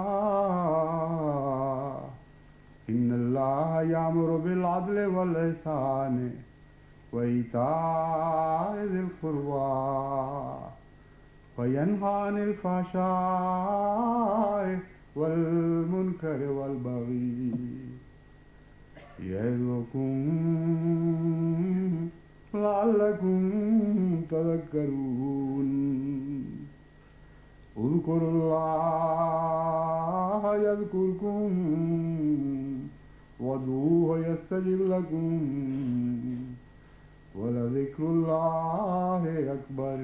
ان اللہ یامر بالعدل والاحسان وایتاء ذی القربی وینہی عن الفحشاء والمنکر والبغی یعظکم لعلکم تذکرون۔ اذکروا اللہ یذکرکم وادعوہ یستجب لکم ولذکر اللہ اکبر۔